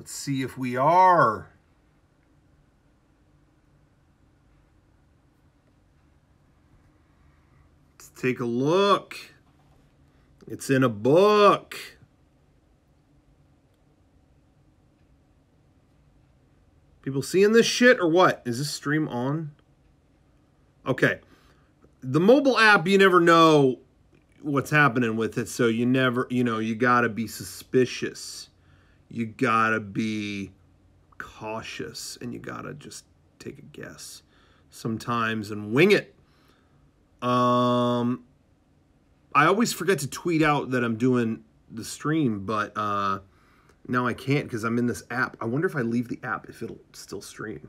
Let's see if we are. Let's take a look. It's in a book. People seeing this shit or what? Is this stream on? Okay. The mobile app, you never know what's happening with it, so you never, you gotta be suspicious. You gotta be cautious, and you gotta just take a guess sometimes and wing it. I always forget to tweet out that I'm doing the stream, but now I can't because I'm in this app. I wonder if I leave the app if it'll still stream.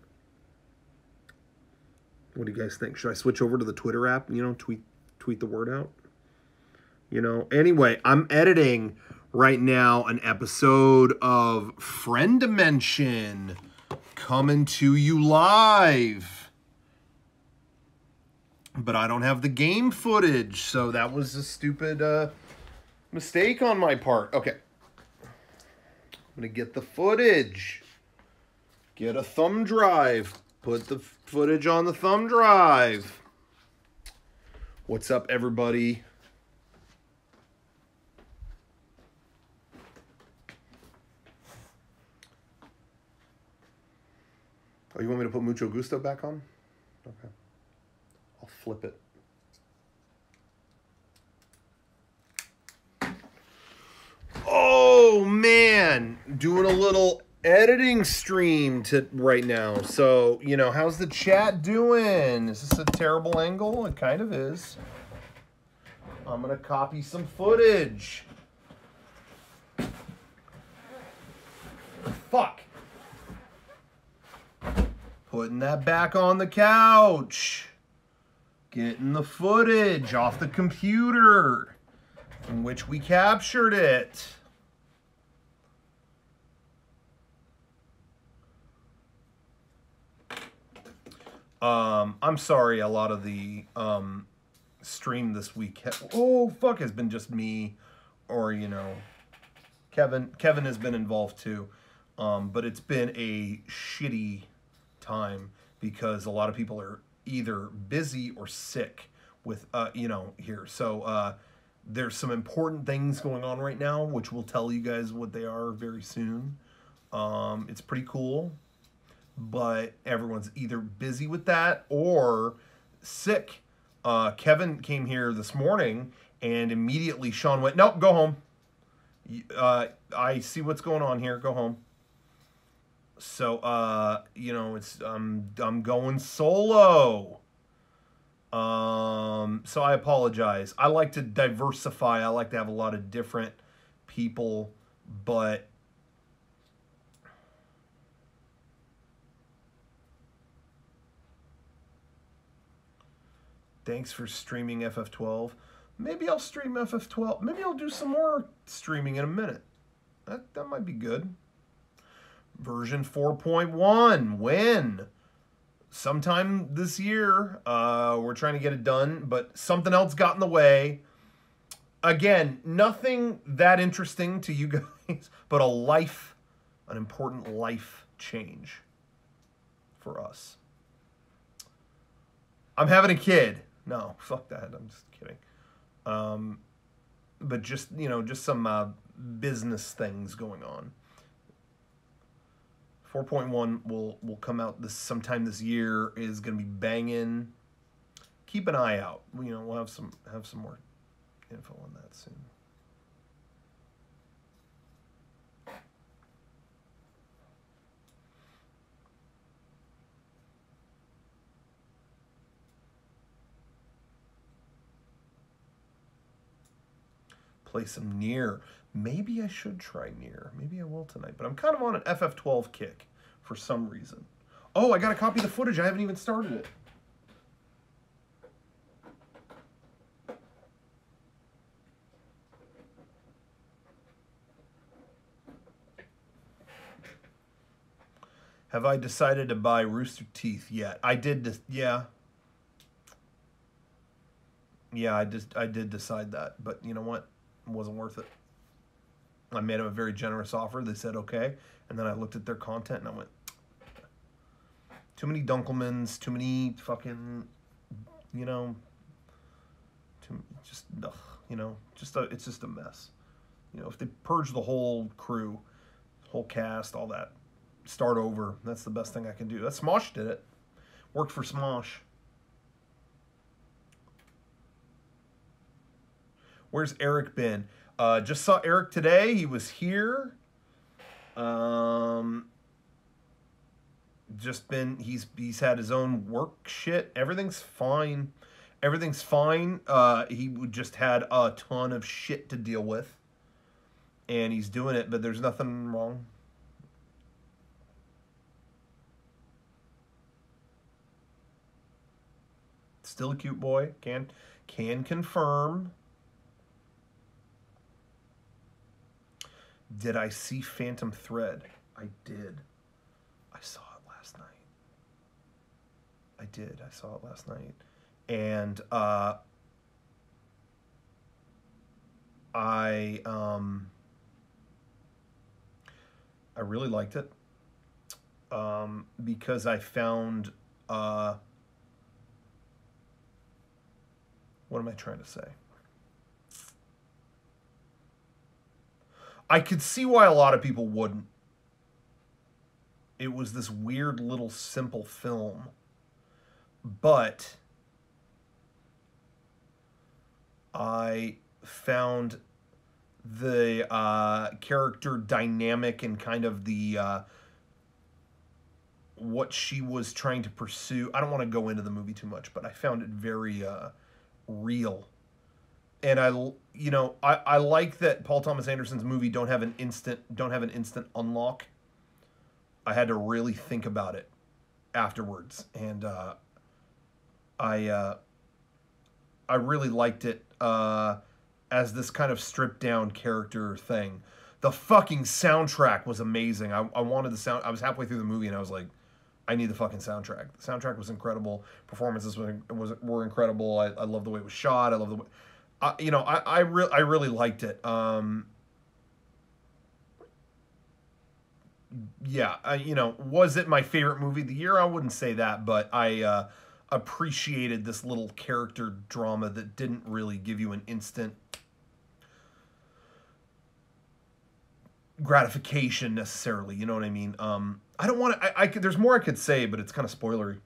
What do you guys think? Should I switch over to the Twitter app? Tweet the word out. Anyway, I'm editing right now an episode of Friend Dimension coming to you live. But I don't have the game footage, so that was a stupid mistake on my part. Okay. I'm going to get the footage. Get a thumb drive. Put the footage on the thumb drive. What's up, everybody? Oh, you want me to put Mucho Gusto back on? Okay. I'll flip it. Oh, man. Doing a little editing stream right now. So, how's the chat doing? Is this a terrible angle? It kind of is. I'm going to copy some footage. Fuck. Putting that back on the couch. Getting the footage off the computer in which we captured it. I'm sorry, a lot of the stream this week has been just me, or Kevin has been involved too, but it's been a shitty time because a lot of people are either busy or sick with here. So there's some important things going on right now, which we'll tell you guys what they are very soon. It's pretty cool. But everyone's either busy with that or sick. Kevin came here this morning, and immediately Sean went, "Nope, go home. I see what's going on here. Go home." So, it's I'm going solo. So I apologize. I like to diversify. I like to have a lot of different people, but thanks for streaming FF12. Maybe I'll stream FF12. Maybe I'll do some more streaming in a minute. That might be good. Version 4.1. When? Sometime this year. We're trying to get it done, but something else got in the way. Again, nothing that interesting to you guys, but an important life change for us. I'm having a kid. No, fuck that. I'm just kidding. But just some business things going on. 4.1 will come out sometime this year. Is going to be banging. Keep an eye out. We'll have some more info on that soon. Play some Nier. Maybe I should try Nier. Maybe I will tonight. But I'm kind of on an FF12 kick for some reason. Oh, I got to copy the footage. I haven't even started it. Have I decided to buy Rooster Teeth yet? I did. Yeah. Yeah, I did decide that. But you know what? It wasn't worth it. I made them a very generous offer. They said okay, and then I looked at their content and I went, too many Dunkelmans, too many fucking, you know, just ugh, you know, it's just a mess. You know, if they purge the whole crew, whole cast, all that, start over, that's the best thing I can do. That Smosh did it. Worked for Smosh. Where's Eric been? Just saw Eric today. He was here. Just been, he's had his own work shit. Everything's fine. Everything's fine. He just had a ton of shit to deal with. And he's doing it, but there's nothing wrong. Still a cute boy. Can confirm. Did I see Phantom Thread? I did. I saw it last night. I did. I saw it last night. And I really liked it. Because I found what am I trying to say? I could see why a lot of people wouldn't. It was this weird little simple film. But I found the character dynamic and kind of the what she was trying to pursue. I don't want to go into the movie too much, but I found it very real. And I like that Paul Thomas Anderson's movie don't have an instant unlock. I had to really think about it afterwards, and I really liked it as this kind of stripped down character thing. The fucking soundtrack was amazing. I wanted the sound. I was halfway through the movie and I was like, I need the fucking soundtrack. The soundtrack was incredible. Performances were incredible. I love the way it was shot. I love the way. I really liked it. Yeah, was it my favorite movie of the year? I wouldn't say that, but I appreciated this little character drama that didn't really give you an instant gratification necessarily. You know what I mean? I don't want to. There's more I could say, but it's kind of spoilery.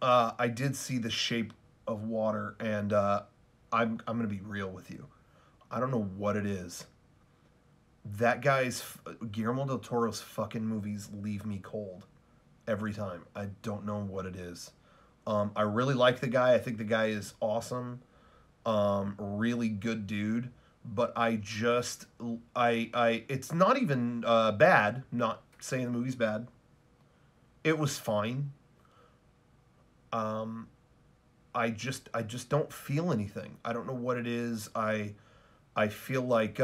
I did see The Shape of Water, and I'm gonna be real with you. I don't know what it is. That guy's Guillermo del Toro's fucking movies leave me cold every time. I don't know what it is. I really like the guy. I think the guy is awesome. Really good dude. But it's not even bad. Not saying the movie's bad. It was fine. I just don't feel anything. I don't know what it is. I feel like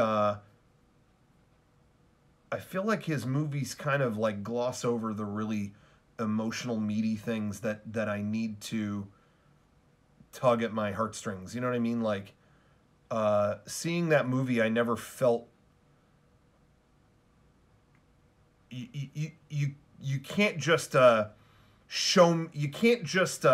his movies kind of like gloss over the really emotional, meaty things that I need to tug at my heartstrings. You know what I mean? Like seeing that movie, I never felt you can't just you can't just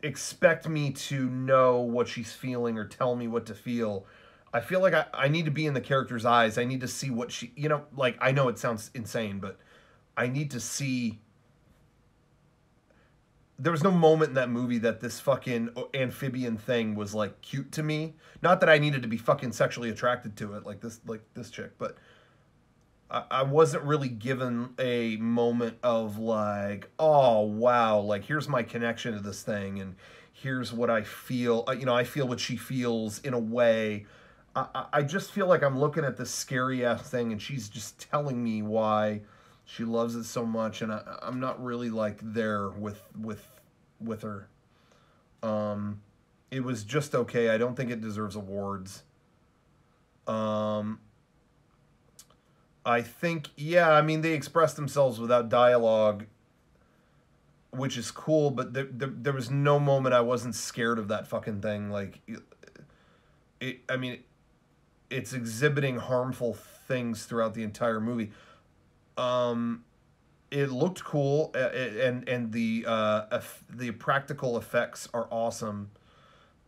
expect me to know what she's feeling or tell me what to feel. I feel like I need to be in the character's eyes. I need to see what she, like, I know it sounds insane, but I need to see. There was no moment in that movie that this fucking amphibian thing was like cute to me. Not that I needed to be fucking sexually attracted to it like this chick, but I wasn't really given a moment of like, oh wow, like here's my connection to this thing, and here's what I feel. I feel what she feels in a way. I just feel like I'm looking at this scary ass thing, and she's just telling me why she loves it so much, and I'm not really like there with her. It was just okay. I don't think it deserves awards. I think, yeah, I mean, they expressed themselves without dialogue, which is cool, but there was no moment I wasn't scared of that fucking thing. Like, I mean, it's exhibiting harmful things throughout the entire movie. It looked cool, and the practical effects are awesome.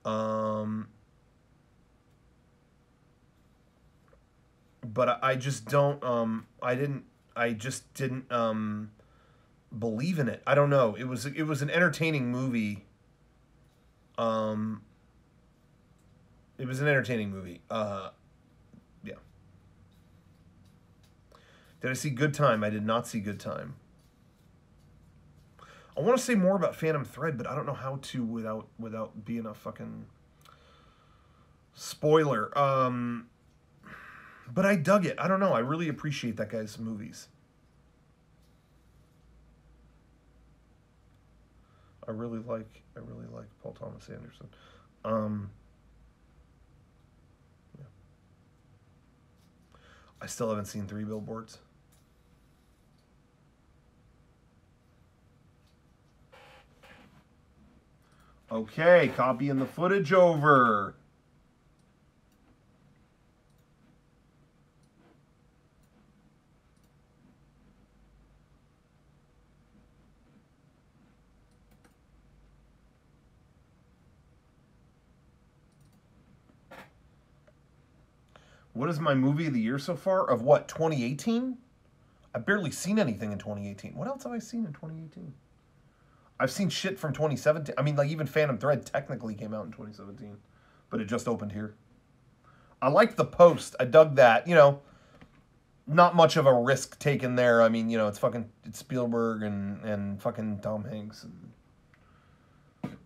Um, but I just don't. I just didn't believe in it. I don't know. It was an entertaining movie. Um, it was an entertaining movie. Yeah. Did I see Good Time? I did not see Good Time. I want to say more about Phantom Thread, but I don't know how to without being a fucking spoiler. But I dug it. I don't know. I really appreciate that guy's movies. I really like Paul Thomas Anderson. Um, yeah. I still haven't seen Three Billboards. Okay, copying the footage over. What is my movie of the year so far? Of what, 2018? I've barely seen anything in 2018. What else have I seen in 2018? I've seen shit from 2017. I mean, like, even Phantom Thread technically came out in 2017, but it just opened here. I liked The Post. I dug that. You know, not much of a risk taken there. I mean, you know, it's Spielberg and fucking Tom Hanks and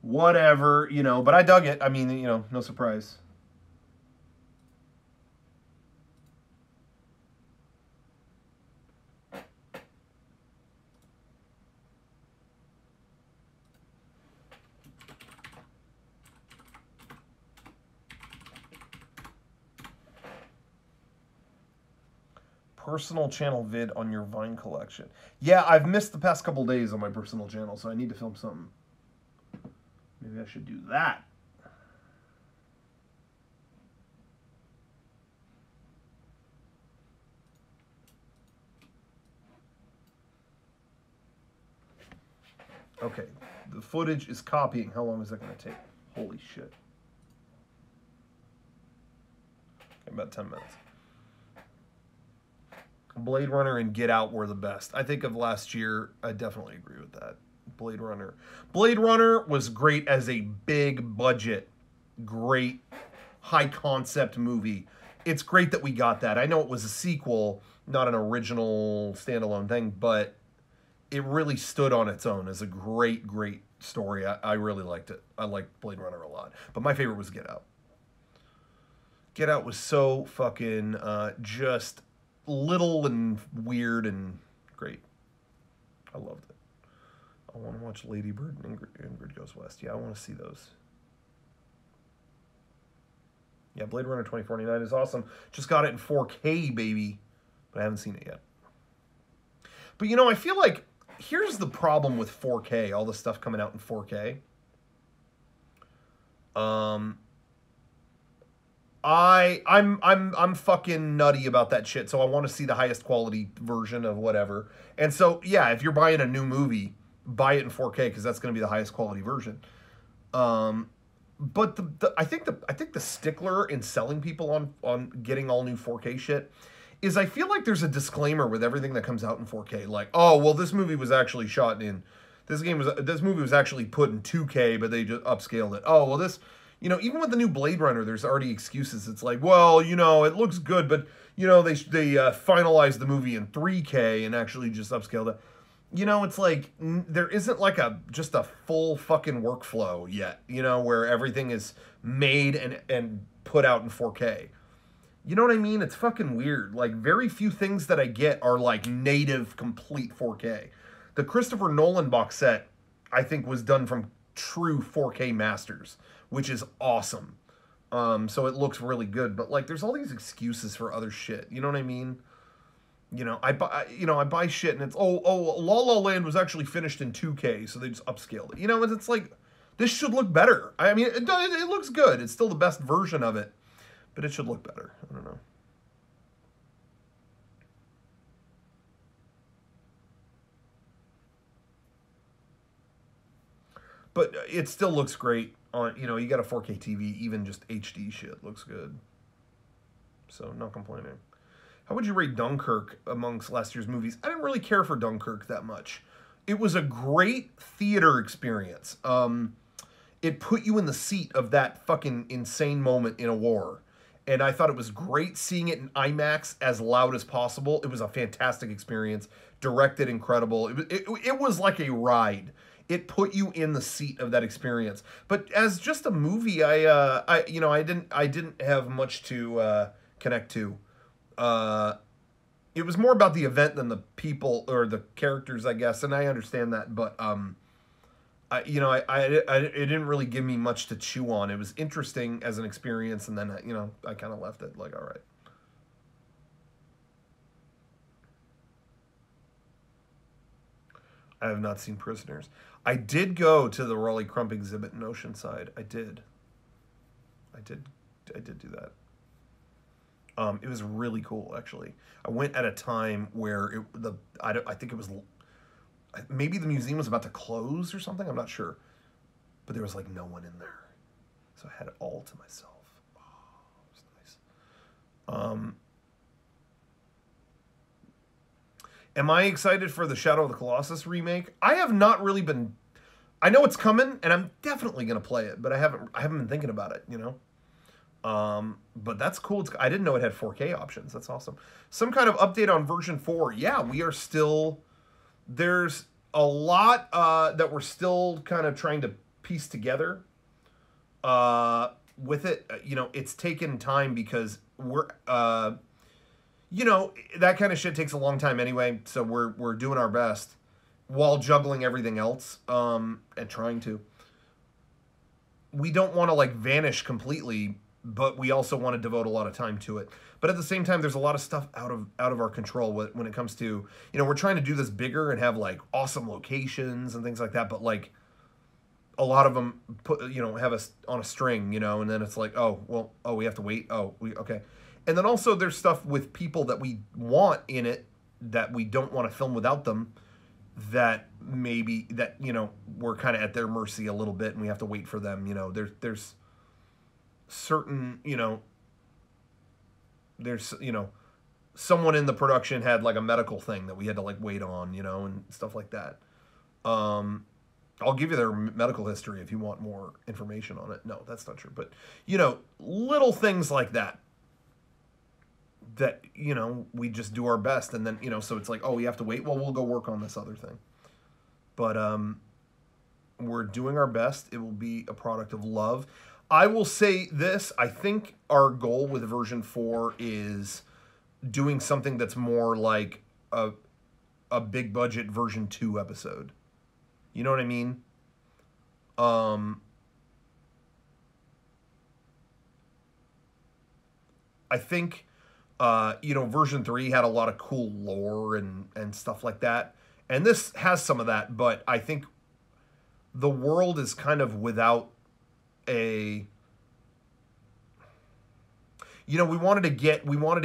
whatever, you know, but I dug it. I mean, you know, no surprise. Personal channel vid on your Vine collection. Yeah, I've missed the past couple days on my personal channel, so I need to film something. Maybe I should do that. Okay, the footage is copying. How long is that going to take? Holy shit. Okay, about 10 minutes. Blade Runner and Get Out were the best. I think of last year, I definitely agree with that. Blade Runner. Blade Runner was great as a big budget, great high concept movie. It's great that we got that. I know it was a sequel, not an original standalone thing, but it really stood on its own as a great, great story. I really liked it. I liked Blade Runner a lot. But my favorite was Get Out. Get Out was so fucking just little and weird and great. I loved it. I want to watch Lady Bird and Ingrid Goes West. Yeah, I want to see those. Yeah, Blade Runner 2049 is awesome. Just got it in 4K, baby. But I haven't seen it yet. But, you know, I feel like here's the problem with 4K, all the stuff coming out in 4K. I'm fucking nutty about that shit, so I want to see the highest quality version of whatever. And so, yeah, if you're buying a new movie, buy it in 4K because that's going to be the highest quality version. But I think the stickler in selling people on getting all new 4K shit is I feel like there's a disclaimer with everything that comes out in 4K, like, oh, well, this movie was actually shot in this movie was actually put in 2K, but they just upscaled it. Oh, well, this. You know, even with the new Blade Runner, there's already excuses. It's like, well, you know, it looks good, but, you know, they finalized the movie in 3K and actually just upscaled it. You know, it's like, there isn't like just a full fucking workflow yet, you know, where everything is made and put out in 4K. You know what I mean? It's fucking weird. Like, very few things that I get are like native, complete 4K. The Christopher Nolan box set, I think, was done from true 4K masters, which is awesome. So it looks really good, but like there's all these excuses for other shit. You know what I mean? You know, I buy shit and it's La La Land was actually finished in 2K, so they just upscaled it. You know, it's like this should look better. I mean, it looks good. It's still the best version of it. but it should look better. I don't know. But it still looks great on, you got a 4K TV, even just HD shit looks good. So, not complaining. How would you rate Dunkirk amongst last year's movies? I didn't really care for Dunkirk that much. It was a great theater experience. It put you in the seat of that fucking insane moment in a war. And I thought it was great seeing it in IMAX as loud as possible. It was a fantastic experience. Directed incredible. It was like a ride. It put you in the seat of that experience. But as just a movie, I didn't have much to connect to. It was more about the event than the people or the characters, I guess, and I understand that. But it didn't really give me much to chew on. It was interesting as an experience, and then I kind of left it like, all right. I have not seen Prisoners. I did go to the Raleigh Crump exhibit in Oceanside. I did do that. It was really cool, actually. I went at a time where I think it was, maybe the museum was about to close or something. I'm not sure, but there was like no one in there, so I had it all to myself. Oh, it was nice. Am I excited for the Shadow of the Colossus remake? I have not really been. I know it's coming, and I'm definitely gonna play it, but I haven't been thinking about it. But that's cool. I didn't know it had 4K options. That's awesome. Some kind of update on version 4. Yeah, we are still. There's a lot that we're still kind of trying to piece together. With it, it's taken time because we're. That kind of shit takes a long time anyway, so we're doing our best while juggling everything else, and trying to. We don't want to like vanish completely, but we also want to devote a lot of time to it. But at the same time, there's a lot of stuff out of our control when it comes to, we're trying to do this bigger and have like awesome locations and things like that, but like a lot of them have us on a string, and then it's like, we have to wait. Okay. And then also there's stuff with people that we want in it that we don't want to film without them, that maybe that, we're kind of at their mercy a little bit and we have to wait for them. There's certain, there's, someone in the production had like a medical thing that we had to like wait on, and stuff like that. I'll give you their medical history if you want more information on it. No, that's not true. But, little things like that. That, we just do our best, and then, so it's like, oh, we have to wait. Well, we'll go work on this other thing. But we're doing our best. It will be a product of love. I will say this. I think our goal with version 4 is doing something that's more like a big budget version 2 episode. You know what I mean? I think... version 3 had a lot of cool lore and stuff like that. And this has some of that, but I think the world is kind of without a... we wanted to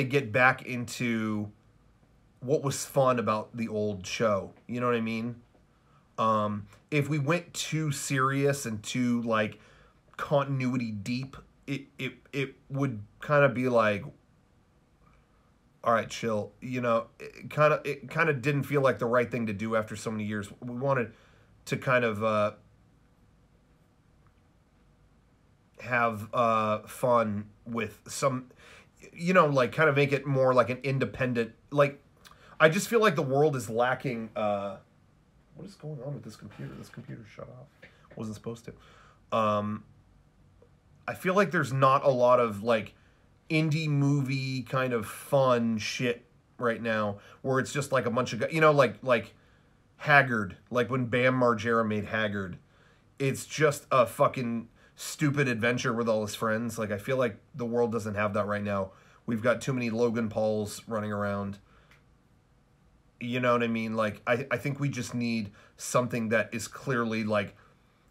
get back into what was fun about the old show. You know what I mean? If we went too serious and too, like, continuity deep, it would kind of be like... all right, chill. It kind of didn't feel like the right thing to do after so many years. We wanted to kind of have fun with some, like kind of make it more like an independent. Like, I just feel like the world is lacking. What is going on with this computer? This computer shut off. Wasn't supposed to. I feel like there's not a lot of like indie movie kind of fun shit right now, where it's just like a bunch of like Haggard, like when Bam Margera made Haggard. It's just a fucking stupid adventure with all his friends. Like, I feel like the world doesn't have that right now. We've got too many Logan Pauls running around. You know what I mean? Like, I think we just need something that is clearly like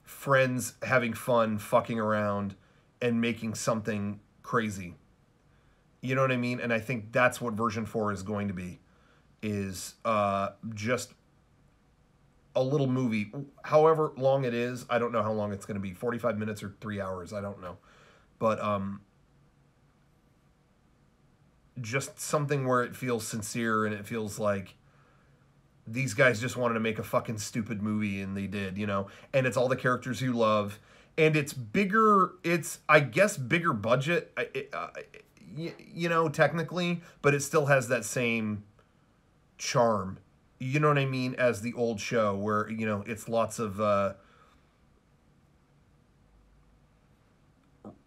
friends having fun, fucking around, and making something crazy. You know what I mean? And I think that's what version 4 is going to be, is just a little movie. However long it is, I don't know how long it's going to be. 45 minutes or 3 hours, I don't know. But just something where it feels sincere and it feels like these guys just wanted to make a fucking stupid movie and they did, you know? And it's all the characters you love. And it's bigger, it's, I guess, bigger budget, you know, technically, but it still has that same charm, you know what I mean, as the old show where, you know, it's lots of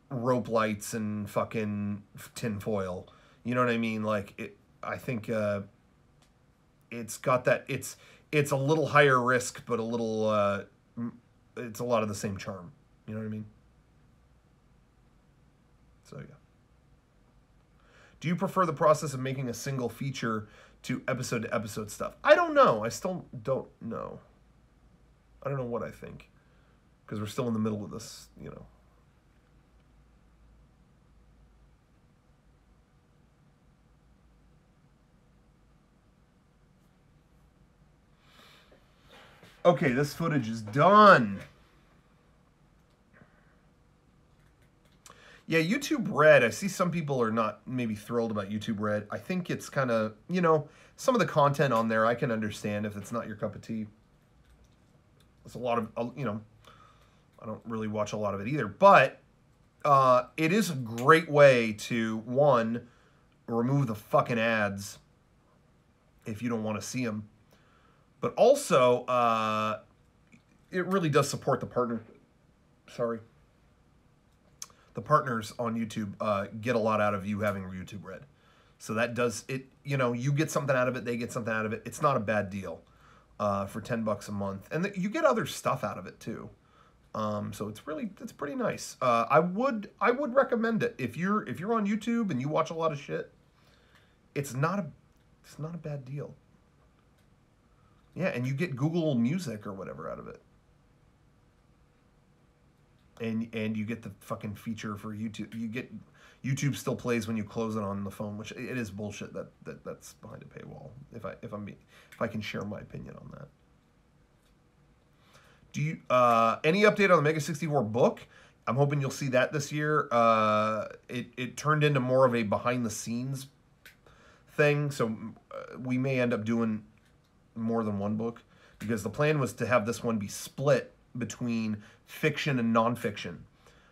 rope lights and fucking tinfoil. You know what I mean? Like, I think it's got that, it's a little higher risk, but a little, it's a lot of the same charm. You know what I mean? So, yeah. Do you prefer the process of making a single feature to episode stuff? I don't know. I still don't know. I don't know what I think. Because we're still in the middle of this, you know. Okay, this footage is done. Yeah, YouTube Red, I see some people are not maybe thrilled about YouTube Red. I think it's kind of, you know, some of the content on there I can understand if it's not your cup of tea. There's a lot of, you know, I don't really watch a lot of it either. But it is a great way to, one, remove the fucking ads if you don't want to see them. But also, it really does support the partner. Sorry. The partners on YouTube get a lot out of you having YouTube Red. So that does it, you know, you get something out of it, they get something out of it. It's not a bad deal for $10 a month. And you get other stuff out of it too. So it's pretty nice. I would recommend it. If you're on YouTube and you watch a lot of shit, it's not a bad deal. Yeah, and you get Google Music or whatever out of it. And you get the fucking feature for YouTube. You get YouTube still plays when you close it on the phone, which it is bullshit that's behind a paywall. If I can share my opinion on that. Do you any update on the Mega 64 book? I'm hoping you'll see that this year. It turned into more of a behind the scenes thing, so we may end up doing more than one book, because the plan was to have this one be split between fiction and nonfiction,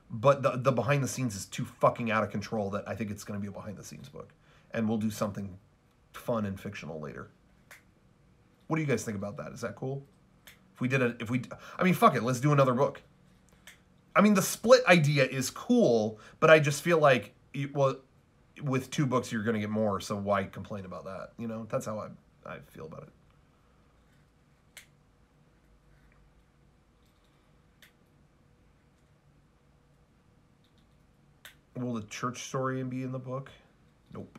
but the behind the scenes is too fucking out of control that I think it's going to be a behind the scenes book, and we'll do something fun and fictional later. What do you guys think about that? Is that cool? I mean, fuck it, let's do another book. I mean, the split idea is cool, but I just feel like, well, with 2 books you're going to get more, so why complain about that? You know, that's how I feel about it. Will the church story be in the book? Nope.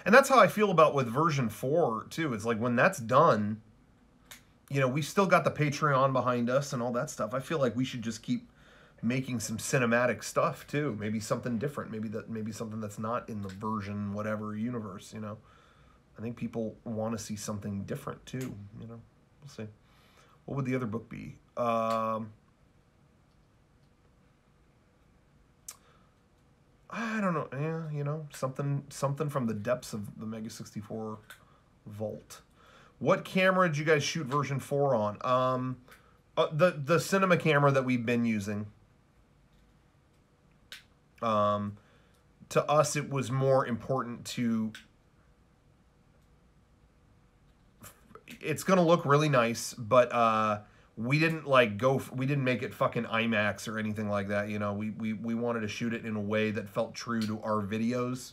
And that's how I feel about with version 4 too. It's like when that's done, you know, we still got the Patreon behind us and all that stuff. I feel like we should just keep making some cinematic stuff too. Maybe something different. Maybe something that's not in the version whatever universe, you know. I think people want to see something different too, you know. We'll see. What would the other book be? I don't know. Yeah, you know, something from the depths of the Mega 64 vault. What camera did you guys shoot version 4 on? The cinema camera that we've been using. To us, it was more important to... It's gonna look really nice, but we didn't we didn't make it fucking IMAX or anything like that. You know, we wanted to shoot it in a way that felt true to our videos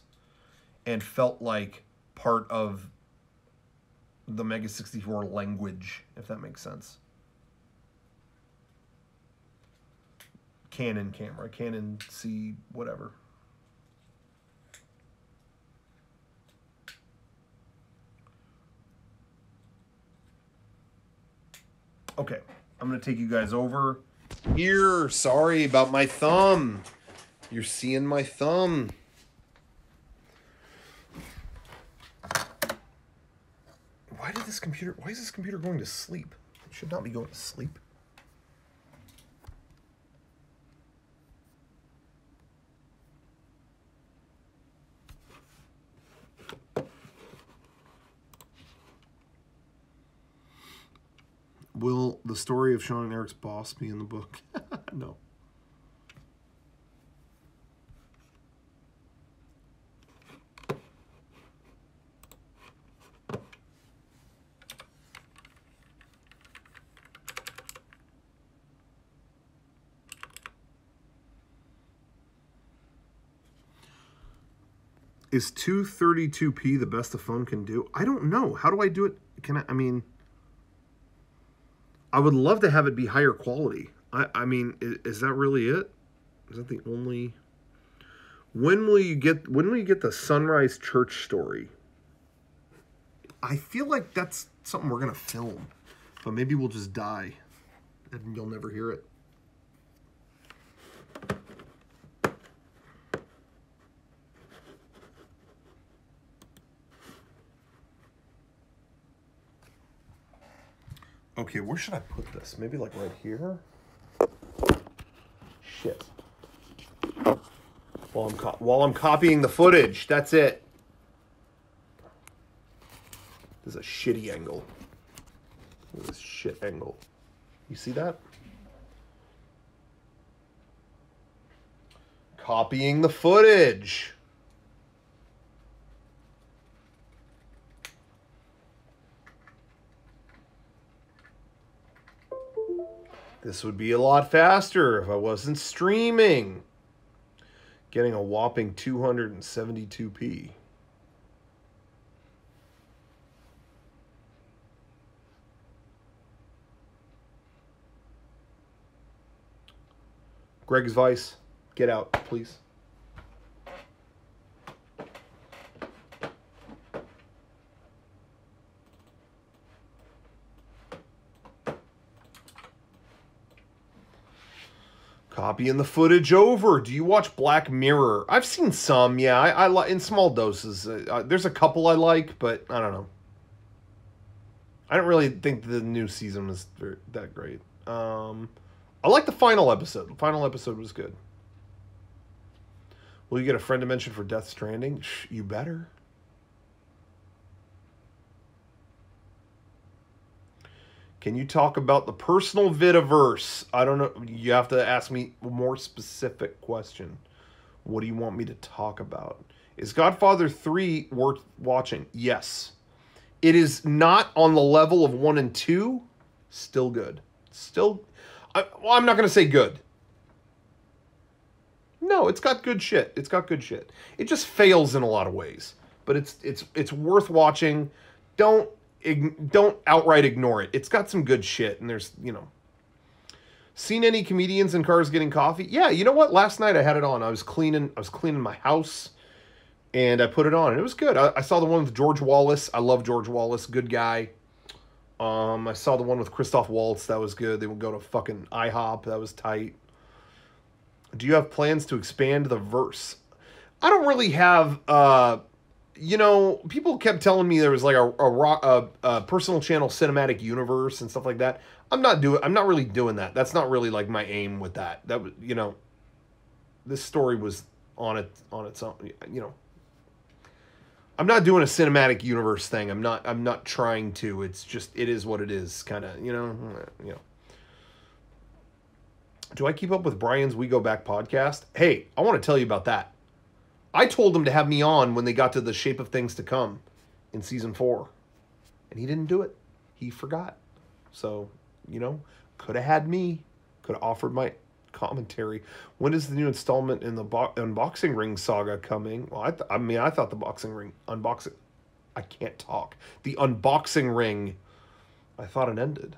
and felt like part of the Mega 64 language, if that makes sense. Canon camera, Canon C whatever. Okay, I'm going to take you guys over here. Sorry about my thumb. You're seeing my thumb. Why is this computer going to sleep? It should not be going to sleep. Will the story of Sean and Eric's boss be in the book? No. Is 232p the best a phone can do? I don't know. How do I do it? I mean, I would love to have it be higher quality. I mean, is that really it? Is that the only... When will you get the Sunrise Church story? I feel like that's something we're going to film. But maybe we'll just die. And you'll never hear it. Okay, where should I put this? Maybe like right here? Shit. While I'm copying the footage, that's it. This is a shitty angle. This is a shit angle. You see that? Copying the footage. This would be a lot faster if I wasn't streaming. Getting a whopping 272p. Greg's Vice, get out, please. Copying the footage over. Do you watch Black Mirror? I've seen some, yeah. I like in small doses. There's a couple I like, but I don't know. I don't really think the new season was that great. I like the final episode. The final episode was good. Will you get a friend to mention for Death Stranding? You better. Can you talk about the personal Vidiverse? I don't know. You have to ask me a more specific question. What do you want me to talk about? Is Godfather 3 worth watching? Yes. It is not on the level of 1 and 2. Still good. Still... well, I'm not going to say good. No, it's got good shit. It's got good shit. It just fails in a lot of ways. But it's worth watching. Don't outright ignore it. It's got some good shit, and there's, you know. Seen any comedians in cars getting coffee? Yeah, you know what? Last night I had it on. I was cleaning my house, and I put it on, and it was good. I saw the one with George Wallace. I love George Wallace. Good guy. I saw the one with Christoph Waltz. That was good. They would go to fucking IHOP. That was tight. Do you have plans to expand the verse? I don't really have... you know, people kept telling me there was like a personal channel cinematic universe and stuff like that. I'm not really doing that. That's not really like my aim with that. That was, you know, this story was on its own, you know. I'm not doing a cinematic universe thing. I'm not trying to. It's just, it is what it is, kind of, you know. Do I keep up with Brian's We Go Back podcast? Hey, I want to tell you about that. I told him to have me on when they got to the Shape of Things to Come in season 4. And he didn't do it. He forgot. So, you know, could have had me. Could have offered my commentary. When is the new installment in the Unboxing Ring saga coming? Well, I thought the Boxing Ring... I can't talk. The Unboxing Ring, I thought it ended.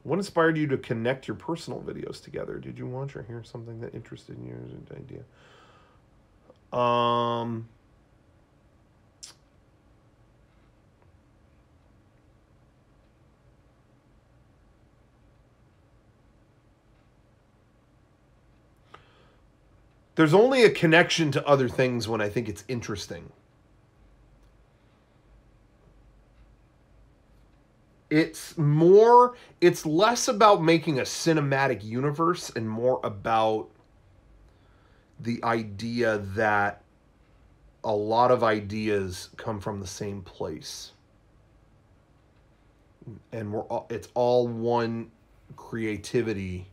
What inspired you to connect your personal videos together? Did you watch or hear something that interested you as an idea? There's only a connection to other things when I think it's interesting. It's less about making a cinematic universe and more about the idea that a lot of ideas come from the same place. And it's all one creativity,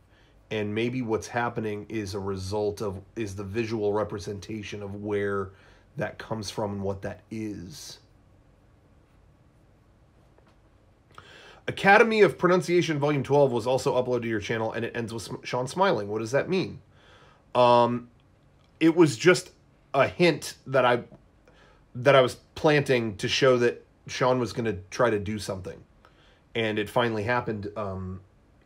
and maybe what's happening is the visual representation of where that comes from and what that is. Academy of Pronunciation Volume 12 was also uploaded to your channel, and it ends with Sean smiling. What does that mean? It was just a hint that I was planting to show that Sean was going to try to do something, and it finally happened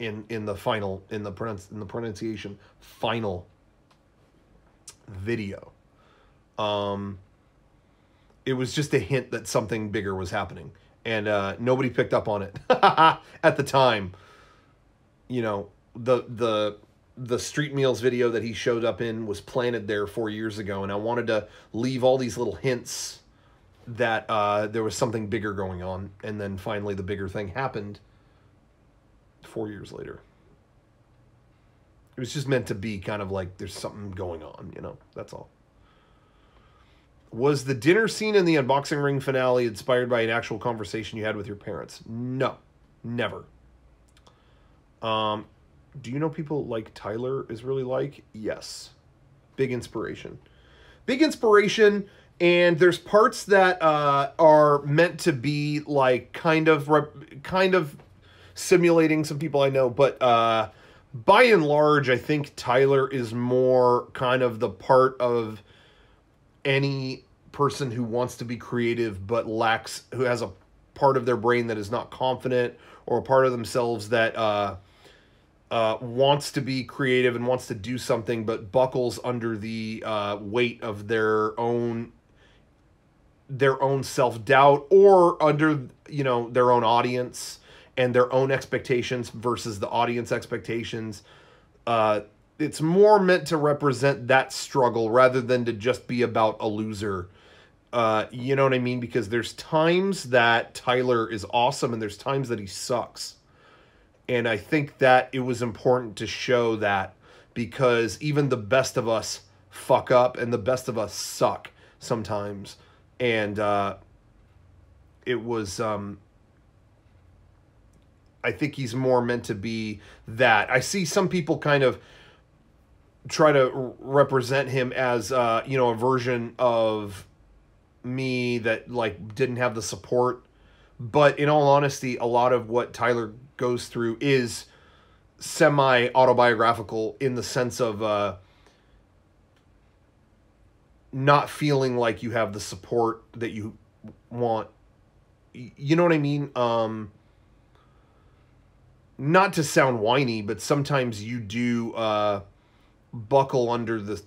in the pronunciation final video. It was just a hint that something bigger was happening. And nobody picked up on it at the time. You know, the Street Meals video that he showed up in was planted there 4 years ago, and I wanted to leave all these little hints that there was something bigger going on, and then finally the bigger thing happened 4 years later. It was just meant to be kind of like there's something going on, you know, that's all. Was the dinner scene in the unboxing ring finale inspired by an actual conversation you had with your parents? No, never. Do you know people like Tyler is really like? Yes. Big inspiration. Big inspiration, and there's parts that are meant to be like kind of simulating some people I know, but by and large, I think Tyler is more kind of the part of any person who wants to be creative but who has a part of their brain that is not confident, or a part of themselves that wants to be creative and wants to do something but buckles under the weight of their own self-doubt, or under, you know, their own audience and their own expectations versus the audience expectations. It's more meant to represent that struggle rather than to just be about a loser. You know what I mean? Because there's times that Tyler is awesome and there's times that he sucks. And I think that it was important to show that, because even the best of us fuck up and the best of us suck sometimes. And it was... I think he's more meant to be that. I see some people kind of try to represent him as, you know, a version of me that, like, didn't have the support. But in all honesty, a lot of what Tyler goes through is semi-autobiographical, in the sense of not feeling like you have the support that you want. You know what I mean? Not to sound whiny, but sometimes you do buckle under the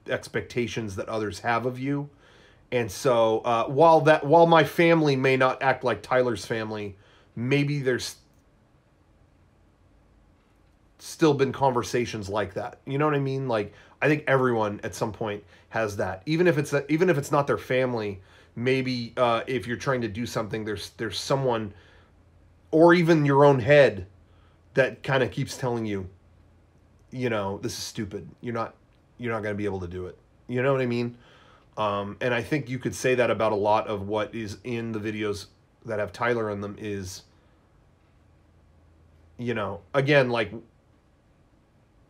expectations that others have of you. And so while my family may not act like Tyler's family, maybe there's still been conversations like that. You know what I mean? Like, I think everyone at some point has that. Even if it's not their family, maybe if you're trying to do something, there's someone, or even your own head, that kind of keeps telling you, you know, this is stupid. You're not going to be able to do it. You know what I mean? And I think you could say that about a lot of what is in the videos that have Tyler in them is, you know, again, like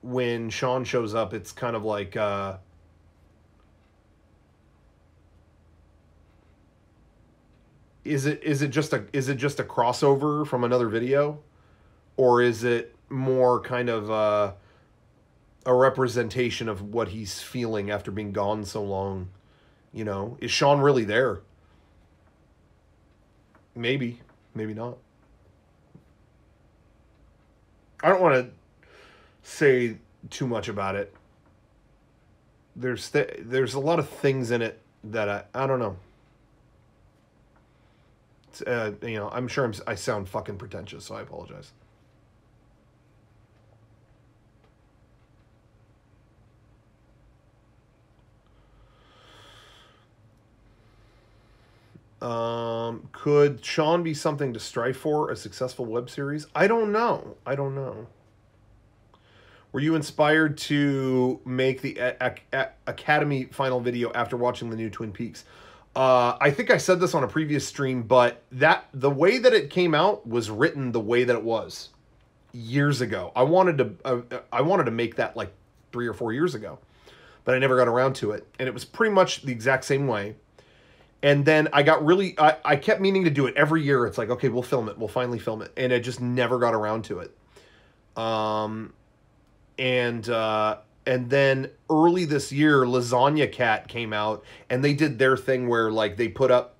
when Sean shows up, it's kind of like, is it just a crossover from another video, or is it more kind of a representation of what he's feeling after being gone so long? You know, is Sean really there? Maybe not. I don't want to say too much about it. There's a lot of things in it that I don't know. You know, I'm sure I sound fucking pretentious, so I apologize. Could Sean be something to strive for, a successful web series? I don't know. I don't know. Were you inspired to make the Academy final video after watching the new Twin Peaks? I think I said this on a previous stream, but the way that it came out was written the way that it was years ago. I wanted to make that like 3 or 4 years ago, but I never got around to it, and it was pretty much the exact same way. And then I got really, I kept meaning to do it every year. It's like, okay, we'll film it. We'll finally film it. And I just never got around to it. And then early this year, Lasagna Cat came out, and they did their thing where like they put up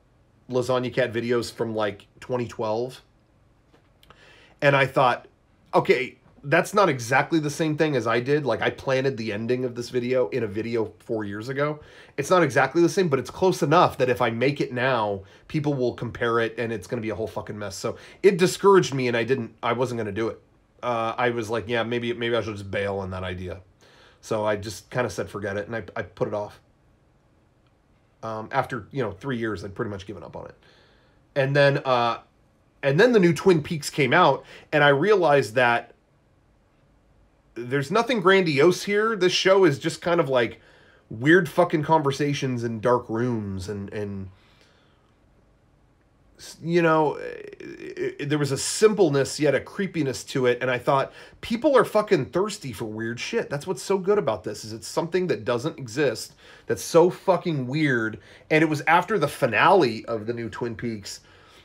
Lasagna Cat videos from like 2012. And I thought, okay, that's not exactly the same thing as I did. Like I planted the ending of this video in a video 4 years ago. It's not exactly the same, but it's close enough that if I make it now, people will compare it and it's going to be a whole fucking mess. So it discouraged me, and I wasn't going to do it. I was like, yeah, maybe I should just bail on that idea. So I just kind of said, forget it. And I put it off. After, 3 years, I'd pretty much given up on it. And then the new Twin Peaks came out, and I realized that there's nothing grandiose here. This show is just kind of like weird fucking conversations in dark rooms, and there was a simpleness yet a creepiness to it, and I thought, people are fucking thirsty for weird shit. That's what's so good about this, is it's something that doesn't exist, that's so fucking weird. And it was after the finale of the new Twin Peaks,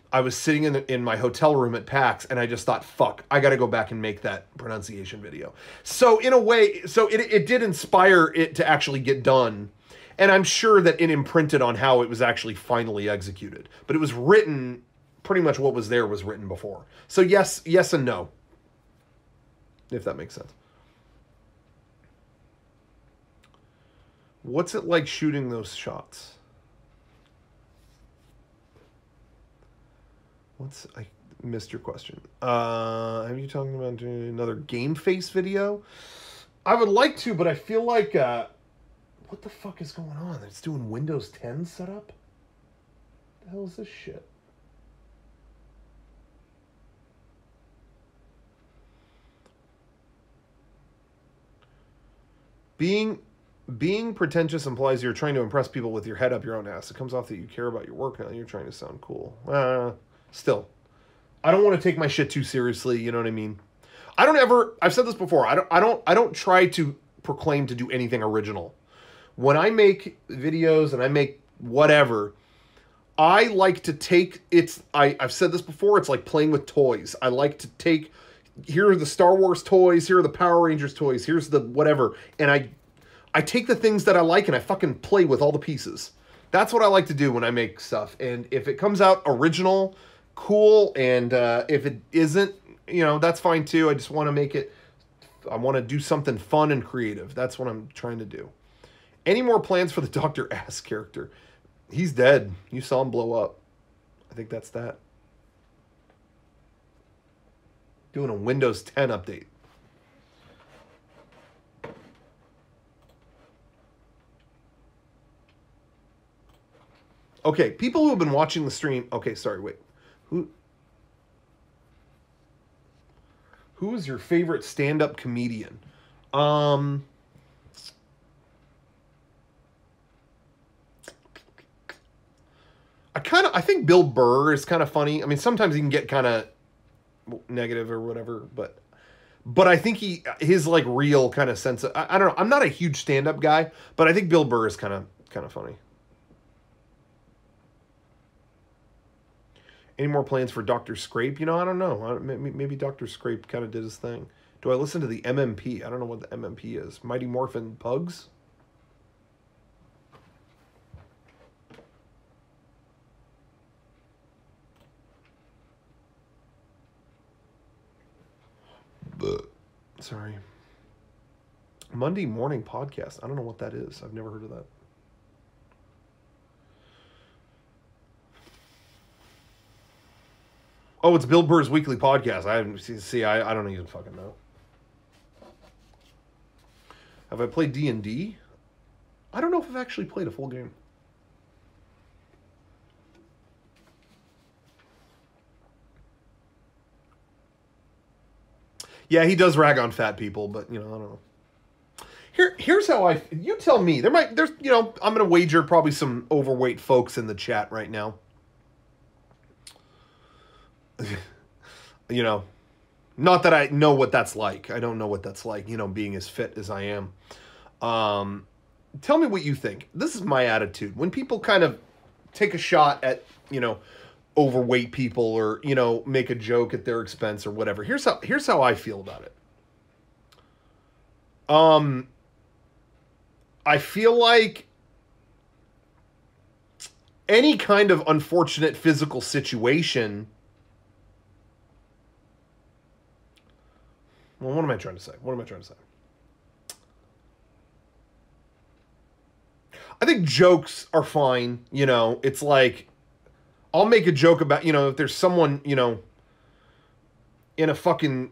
I was sitting in my hotel room at PAX, and I just thought, fuck, I got to go back and make that pronunciation video. So in a way, it did inspire it to actually get done. And I'm sure that it imprinted on how it was actually finally executed. But it was written, pretty much what was there was written before. So yes and no. If that makes sense. What's it like shooting those shots? I missed your question. Have you talking about doing another game face video? I would like to, but I feel like, what the fuck is going on? It's doing Windows 10 setup? The hell is this shit? Being pretentious implies you're trying to impress people with your head up your own ass. It comes off that you care about your work now. You're trying to sound cool. Still, I don't want to take my shit too seriously. You know what I mean? I've said this before. I don't try to proclaim to do anything original. When I make videos and I make whatever, I like to take I've said this before. It's like playing with toys. I like to take, here are the Star Wars toys. Here are the Power Rangers toys. Here's the whatever. And I take the things that I like and I fucking play with all the pieces. That's what I like to do when I make stuff. And if it comes out original, cool, and if it isn't, that's fine too. I just want to make it, I want to do something fun and creative. That's what I'm trying to do. Any more plans for the Dr. Ass character? He's dead. You saw him blow up. I think that's that. Doing a Windows 10 update. Okay, people who have been watching the stream. Okay, sorry, wait. Who is your favorite stand-up comedian? I think Bill Burr is kind of funny. I mean, sometimes he can get kind of negative or whatever, but I think his like real kind of sense of, I don't know. I'm not a huge stand-up guy, but I think Bill Burr is kind of funny. Any more plans for Dr. Scrape? I don't know. Maybe Dr. Scrape kind of did his thing. Do I listen to the MMP? I don't know what the MMP is. Mighty Morphin Pugs? Sorry. Monday morning podcast. I don't know what that is. I've never heard of that. Oh, it's Bill Burr's weekly podcast. I don't even fucking know. Have I played D&D? I don't know if I've actually played a full game. Yeah, he does rag on fat people, but, you know, I don't know. Here's how you tell me. There's, you know, I'm going to wager probably some overweight folks in the chat right now. You know, not that I know what that's like. I don't know what that's like, you know, being as fit as I am. Tell me what you think. This is my attitude. When people kind of take a shot at, you know, overweight people or, you know, make a joke at their expense or whatever. Here's how I feel about it. I feel like any kind of unfortunate physical situation. Well, what am I trying to say? I think jokes are fine. You know, it's like, I'll make a joke about, you know, if there's someone, you know, in a fucking,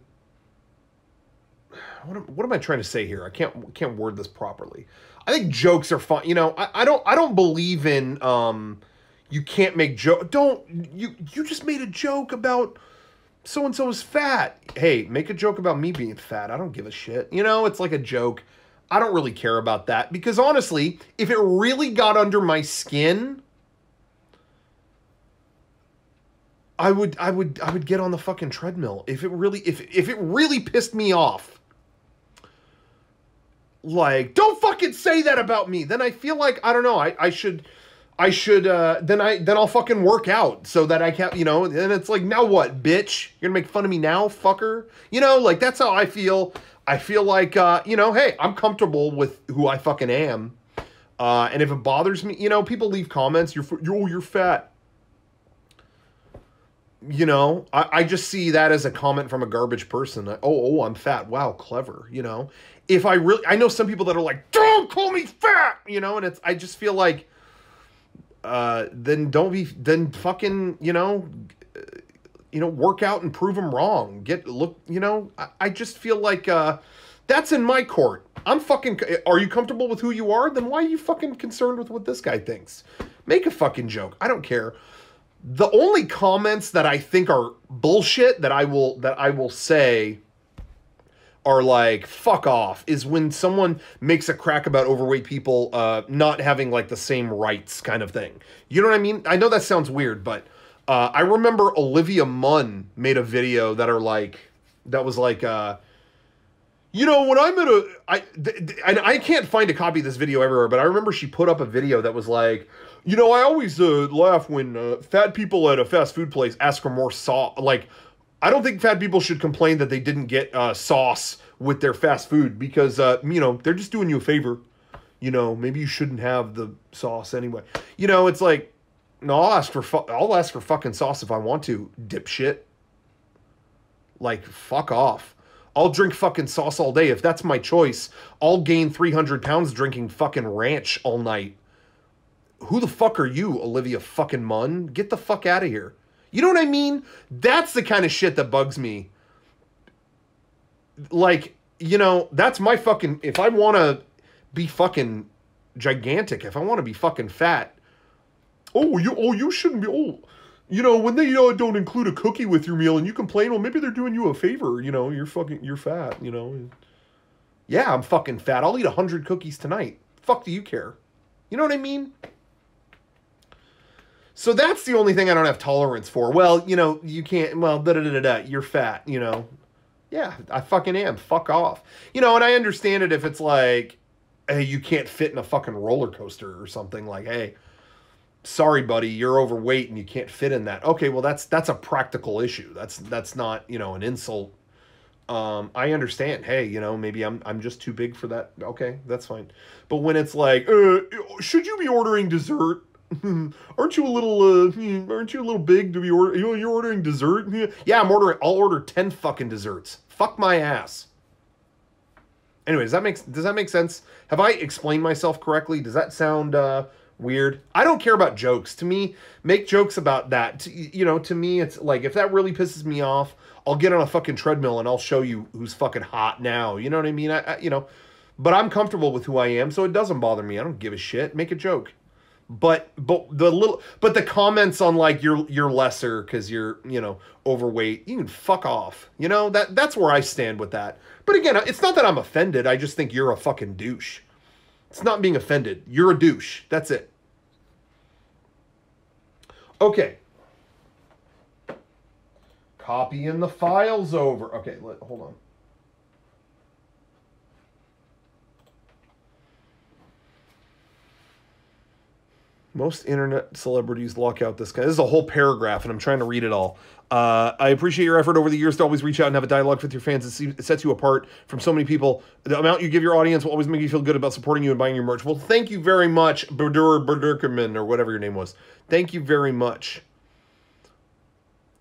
what am I trying to say here? I can't word this properly. I think jokes are fun. You know, I don't believe in you can't make joke. You just made a joke about so and so is fat. Hey, make a joke about me being fat. I don't give a shit. You know, it's like a joke. I don't really care about that because honestly, if it really got under my skin, I would get on the fucking treadmill. If it really pissed me off. Like, don't fucking say that about me. Then I feel like, I don't know, I should then I'll fucking work out so that I can't, you know, and it's like, now what, bitch? You're gonna make fun of me now, fucker? You know, like, that's how I feel. I feel like, you know, hey, I'm comfortable with who I fucking am. And if it bothers me, you know, people leave comments, you're fat. You know, I just see that as a comment from a garbage person. Oh, I'm fat. Wow, clever, you know? If I know some people that are like, don't call me fat, you know, and I just feel like, then fucking, you know, work out and prove them wrong. You know, I just feel like, that's in my court. Are you comfortable with who you are? Then why are you fucking concerned with what this guy thinks? Make a fucking joke. I don't care. The only comments that I think are bullshit that I will say are like, fuck off, is when someone makes a crack about overweight people not having like the same rights kind of thing. You know what I mean? I know that sounds weird, but I remember Olivia Munn made a video that was like, you know, when I'm and I can't find a copy of this video everywhere, but I remember she put up a video that was like, you know, I always laugh when fat people at a fast food place ask for more sauce. Like, I don't think fat people should complain that they didn't get sauce with their fast food because, you know, they're just doing you a favor. You know, maybe you shouldn't have the sauce anyway. You know, it's like, no, I'll ask for fucking sauce if I want to, dipshit. Like, fuck off. I'll drink fucking sauce all day. If that's my choice, I'll gain 300 pounds drinking fucking ranch all night. Who the fuck are you, Olivia fucking Munn? Get the fuck out of here. You know what I mean? That's the kind of shit that bugs me. Like, you know, that's my fucking... If I want to be fucking gigantic, if I want to be fucking fat... you shouldn't be... you know, when they don't include a cookie with your meal and you complain, well, maybe they're doing you a favor. You know, you're fat, you know. Yeah, I'm fucking fat. I'll eat 100 cookies tonight. Fuck do you care? You know what I mean? So that's the only thing I don't have tolerance for. Well, you know, you can't, well, you're fat, you know. Yeah, I fucking am. Fuck off. You know, and I understand it if it's like, hey, you can't fit in a fucking roller coaster or something. Like, hey, sorry, buddy, you're overweight and you can't fit in that. Okay, well, that's a practical issue. That's not, you know, an insult. I understand. Hey, you know, maybe I'm just too big for that. Okay, that's fine. But when it's like, should you be ordering dessert? Aren't you a little big to be you're ordering dessert? Yeah, I'll order 10 fucking desserts. Fuck my ass. Anyway, does that make sense? Have I explained myself correctly? Does that sound weird? I don't care about jokes. To me, make jokes about that. You know, to me, it's like, if that really pisses me off, I'll get on a fucking treadmill and I'll show you who's fucking hot now. You know what I mean? You know, but I'm comfortable with who I am, so it doesn't bother me. I don't give a shit. Make a joke. But the comments on like you're lesser because you're, you know, overweight, you can fuck off. You know, that's where I stand with that. But again, it's not that I'm offended. I just think you're a fucking douche. It's not being offended. You're a douche. That's it. Okay. Copying the files over. Okay, hold on. Most internet celebrities lock out this guy. This is a whole paragraph, and I'm trying to read it all. I appreciate your effort over the years to always reach out and have a dialogue with your fans. It sets you apart from so many people. The amount you give your audience will always make you feel good about supporting you and buying your merch. Well, thank you very much, Burdurkerman, or whatever your name was. Thank you very much.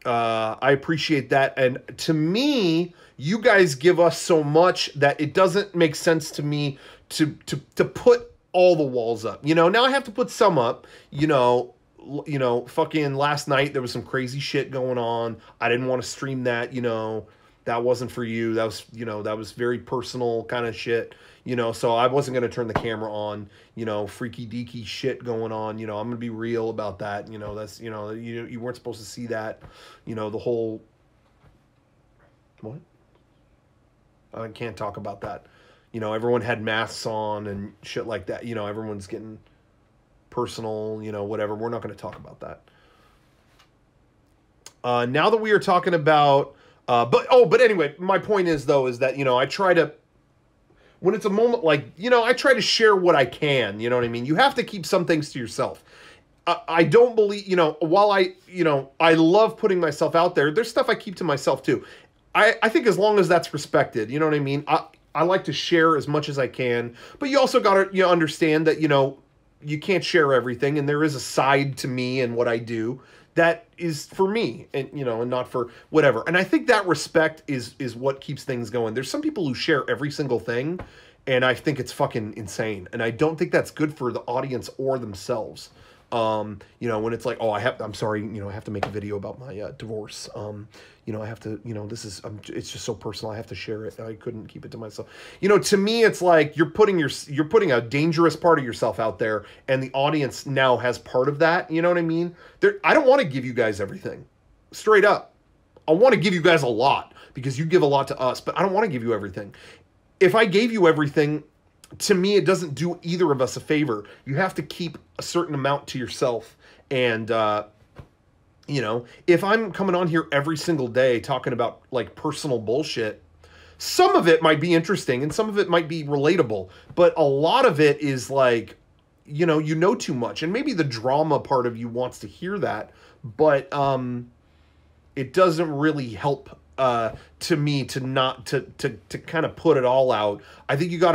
I appreciate that. And to me, you guys give us so much that it doesn't make sense to me to put all the walls up. You know, now I have to put some up. You know, fucking last night there was some crazy shit going on. I didn't want to stream that, you know. That wasn't for you. That was, you know, that was very personal kind of shit. You know, so I wasn't going to turn the camera on, you know, freaky deaky shit going on. You know, I'm going to be real about that. You know, that's, you know, you weren't supposed to see that. You know, the whole, what? I can't talk about that. You know, everyone had masks on and shit like that. You know, everyone's getting personal, you know, whatever. We're not going to talk about that. Now that we are talking about, but anyway, my point is, though, is that, you know, I try to, when it's a moment like, you know, I try to share what I can, you know what I mean? You have to keep some things to yourself. I don't believe, you know, while I love putting myself out there, there's stuff I keep to myself too. I think as long as that's respected, you know what I mean? I like to share as much as I can, but you also got to, you know, understand that, you know, you can't share everything, and there is a side to me and what I do that is for me, and, you know, and not for whatever. And I think that respect is what keeps things going. There's some people who share every single thing, and I think it's fucking insane. And I don't think that's good for the audience or themselves. You know, when it's like, oh, I'm sorry, you know, I have to make a video about my divorce. You know, I have to, you know, it's just so personal. I have to share it. I couldn't keep it to myself. You know, to me, it's like you're putting a dangerous part of yourself out there, and the audience now has part of that. You know what I mean? I don't want to give you guys everything. Straight up. I want to give you guys a lot because you give a lot to us, but I don't want to give you everything. If I gave you everything, to me, it doesn't do either of us a favor. You have to keep a certain amount to yourself. And, you know, if I'm coming on here every single day talking about, like, personal bullshit, some of it might be interesting and some of it might be relatable. But a lot of it is, like, you know too much. And maybe the drama part of you wants to hear that. But it doesn't really help to me to not to kind of put it all out. I think you got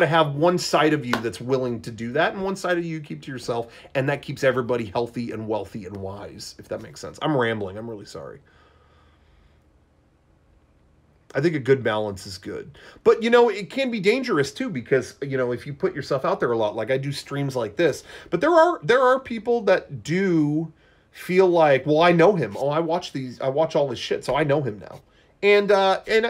to have one side of you that's willing to do that, and one side of you keep to yourself, and that keeps everybody healthy and wealthy and wise, if that makes sense. I'm rambling. I'm really sorry. I think a good balance is good. But, you know, it can be dangerous, too, because, you know, if you put yourself out there a lot, like I do streams like this, but there are people that do feel like, well, I know him. Oh, I watch all his shit, so I know him now. And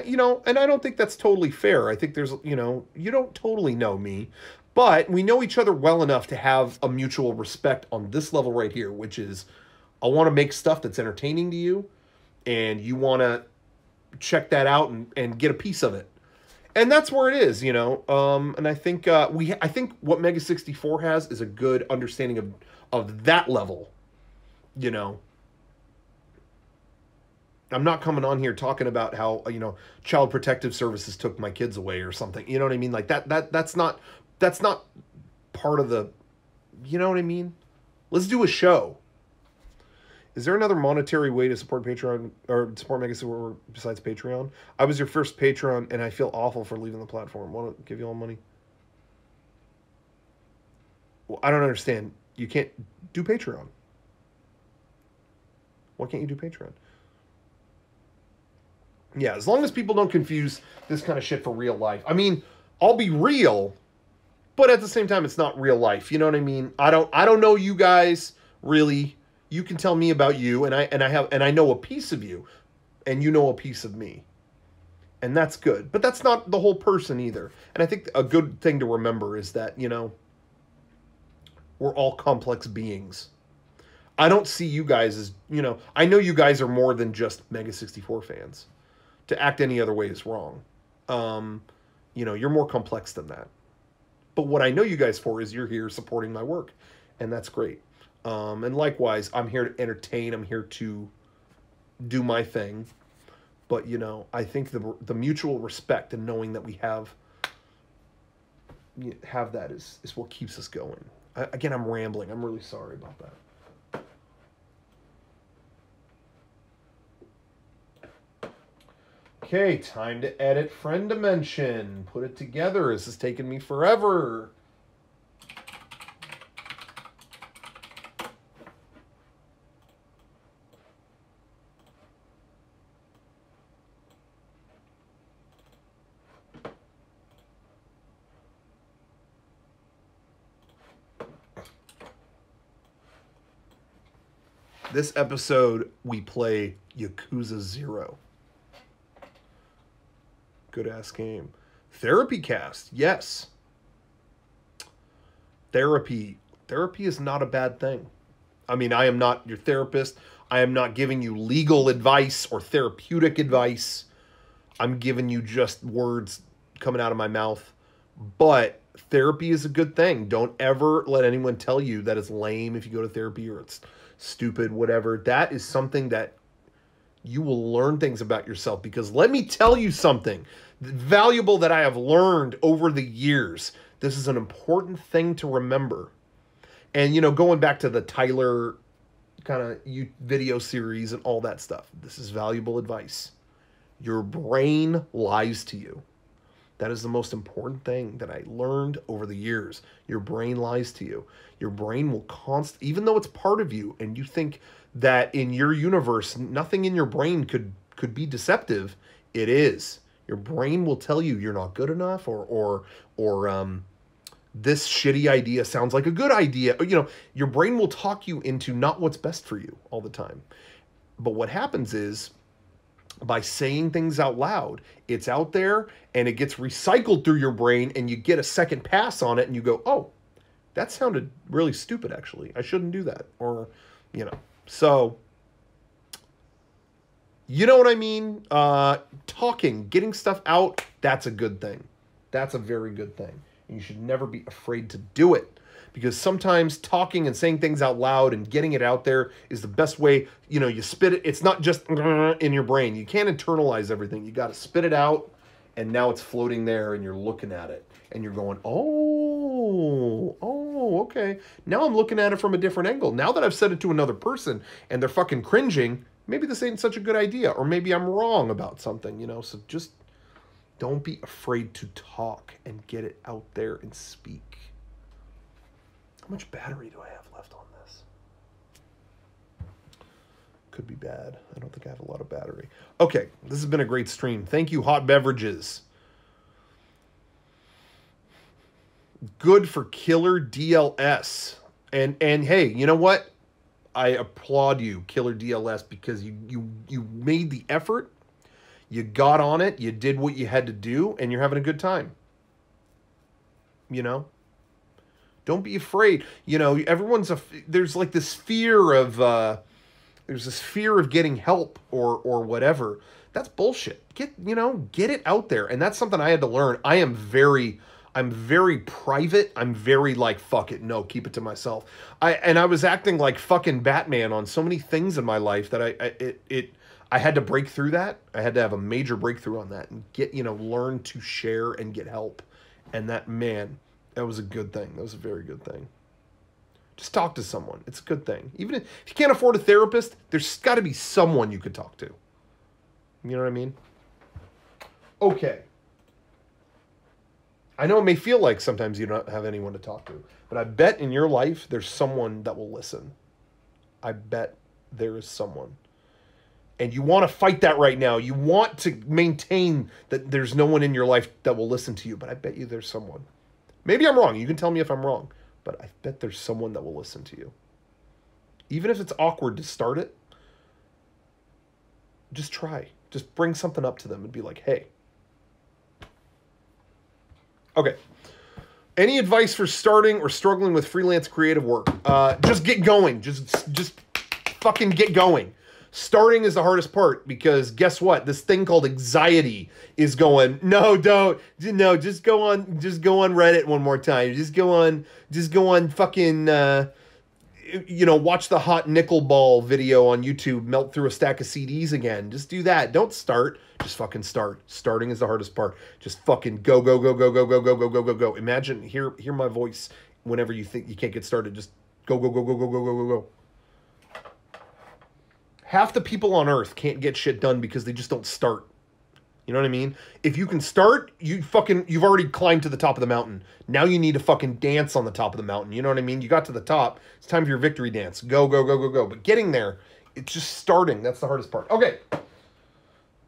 you know, and I don't think that's totally fair. I think there's, you know, you don't totally know me, but we know each other well enough to have a mutual respect on this level right here, which is I want to make stuff that's entertaining to you, and you want to check that out and get a piece of it. And that's where it is, you know. And I think I think what Mega 64 has is a good understanding of that level, you know. I'm not coming on here talking about how, you know, Child Protective Services took my kids away or something. You know what I mean? Like that's not part of the, you know what I mean? Let's do a show. Is there another monetary way to support Patreon or support Mega Super besides Patreon? I was your first Patreon and I feel awful for leaving the platform. Want to give you all money? Well, I don't understand. You can't do Patreon. Why can't you do Patreon? Yeah, as long as people don't confuse this kind of shit for real life. I mean, I'll be real, but at the same time, it's not real life. You know what I mean? I don't know you guys really. You can tell me about you, and I know a piece of you, and you know a piece of me, and that's good. But that's not the whole person either. And I think a good thing to remember is that, you know, We're all complex beings. I don't see you guys as, I know you guys are more than just Mega 64 fans. To act any other way is wrong. You're more complex than that. But what I know you guys for is you're here supporting my work. And that's great. And likewise, I'm here to entertain. I'm here to do my thing. But, I think the mutual respect and knowing that we have that is what keeps us going. Again, I'm rambling. I'm really sorry about that. Okay, time to edit Friend Dimension. Put it together. This has taken me forever. This episode, we play Yakuza 0. Good-ass game. Therapy cast, yes. Therapy is not a bad thing. I mean, I am not your therapist. I am not giving you legal advice or therapeutic advice. I'm giving you just words coming out of my mouth. But therapy is a good thing. Don't ever let anyone tell you that it's lame if you go to therapy or it's stupid, whatever. That is something that you will learn things about yourself, because let me tell you something valuable that I have learned over the years. This is an important thing to remember. And, going back to the Tyler kind of video series and all that stuff, this is valuable advice. Your brain lies to you. That is the most important thing that I learned over the years. Your brain lies to you. Your brain will even though it's part of you, and you think that in your universe, nothing in your brain could be deceptive, it is. Your brain will tell you you're not good enough, or this shitty idea sounds like a good idea. Your brain will talk you into not what's best for you all the time. But what happens is, by saying things out loud, it's out there and it gets recycled through your brain, and you get a second pass on it and you go, oh, that sounded really stupid, actually. I shouldn't do that. Or, so, you know what I mean? Talking, getting stuff out, that's a good thing. That's a very good thing. And you should never be afraid to do it. Because sometimes talking and saying things out loud and getting it out there is the best way. You spit it. It's not just in your brain. You can't internalize everything. You got to spit it out, and now it's floating there, and you're looking at it, and you're going, oh, okay. Now I'm looking at it from a different angle. Now that I've said it to another person, and they're fucking cringing, maybe this ain't such a good idea, or maybe I'm wrong about something, So just don't be afraid to talk and get it out there and speak. How much battery do I have left on this? Could be bad. I don't think I have a lot of battery. Okay, this has been a great stream. Thank you, Hot Beverages. Good for Killer DLS. And hey, you know what? I applaud you, Killer DLS, because you made the effort. You got on it. You did what you had to do, and you're having a good time. Don't be afraid. There's like this fear of, getting help or whatever. That's bullshit. Get it out there. And that's something I had to learn. I'm very private. I'm very like, fuck it. No, keep it to myself. I was acting like fucking Batman on so many things in my life that I had to break through that. I had to have a major breakthrough on that and learn to share and get help. And that was a good thing. That was a very good thing. Just talk to someone. It's a good thing. Even if you can't afford a therapist, there's got to be someone you could talk to. You know what I mean? Okay. I know it may feel like sometimes you don't have anyone to talk to, but I bet in your life there's someone that will listen. I bet there is someone. And you want to fight that right now. You want to maintain that there's no one in your life that will listen to you, but I bet you there's someone. Maybe I'm wrong. You can tell me if I'm wrong. But I bet there's someone that will listen to you. Even if it's awkward to start it, just try. Just bring something up to them and be like, hey. Okay. Any advice for starting or struggling with freelance creative work? Just get going. Just fucking get going. Starting is the hardest part because guess what? This thing called anxiety is going, no, don't. No, just go on Reddit one more time. Just go on fucking watch the hot nickel ball video on YouTube melt through a stack of CDs again. Just do that. Don't start. Just fucking start. Starting is the hardest part. Just fucking go. Imagine, hear my voice whenever you think you can't get started. Just go. Half the people on Earth can't get shit done because they just don't start. You know what I mean? If you can start, you've already climbed to the top of the mountain. Now you need to fucking dance on the top of the mountain. You know what I mean? You got to the top. It's time for your victory dance. Go. But getting there, it's just starting. That's the hardest part. Okay.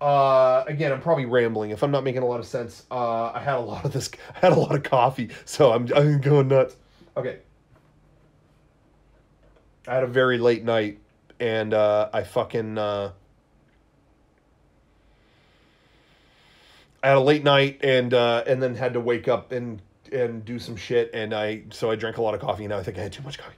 Again, I'm probably rambling. If I'm not making a lot of sense, I had a lot of coffee, so I'm going nuts. Okay. I had a very late night, and I had a late night and then had to wake up and do some shit, so I drank a lot of coffee, and now I think I had too much coffee.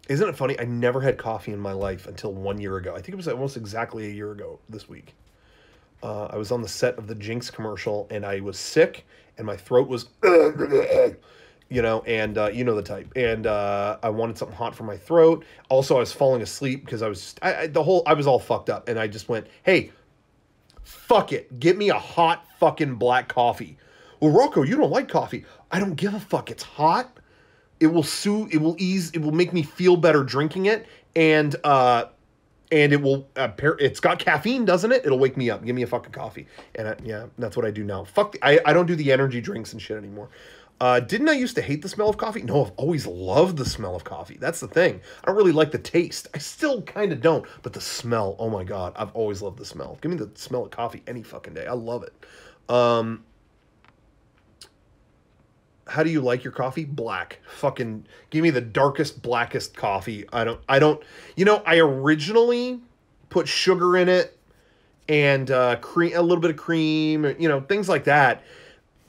Isn't it funny? I never had coffee in my life until 1 year ago. I think it was almost exactly a year ago this week. I was on the set of the Jinx commercial, and I was sick, and my throat was, and you know the type. And I wanted something hot for my throat. Also, I was falling asleep because I was all fucked up, and I just went, hey, fuck it, get me a hot fucking black coffee. Well, Rocco, you don't like coffee. I don't give a fuck. It's hot. It will soothe. It will ease. It will make me feel better drinking it, and it will. It's got caffeine, doesn't it? It'll wake me up. Give me a fucking coffee, and yeah, that's what I do now. Fuck. I don't do the energy drinks and shit anymore. Didn't I used to hate the smell of coffee? No, I've always loved the smell of coffee. That's the thing. I don't really like the taste. I still kind of don't, but the smell. Oh my god, I've always loved the smell. Give me the smell of coffee any fucking day. I love it. How do you like your coffee? Black. Fucking give me the darkest, blackest coffee. I don't, I originally put sugar in it and cream, a little bit of cream, things like that.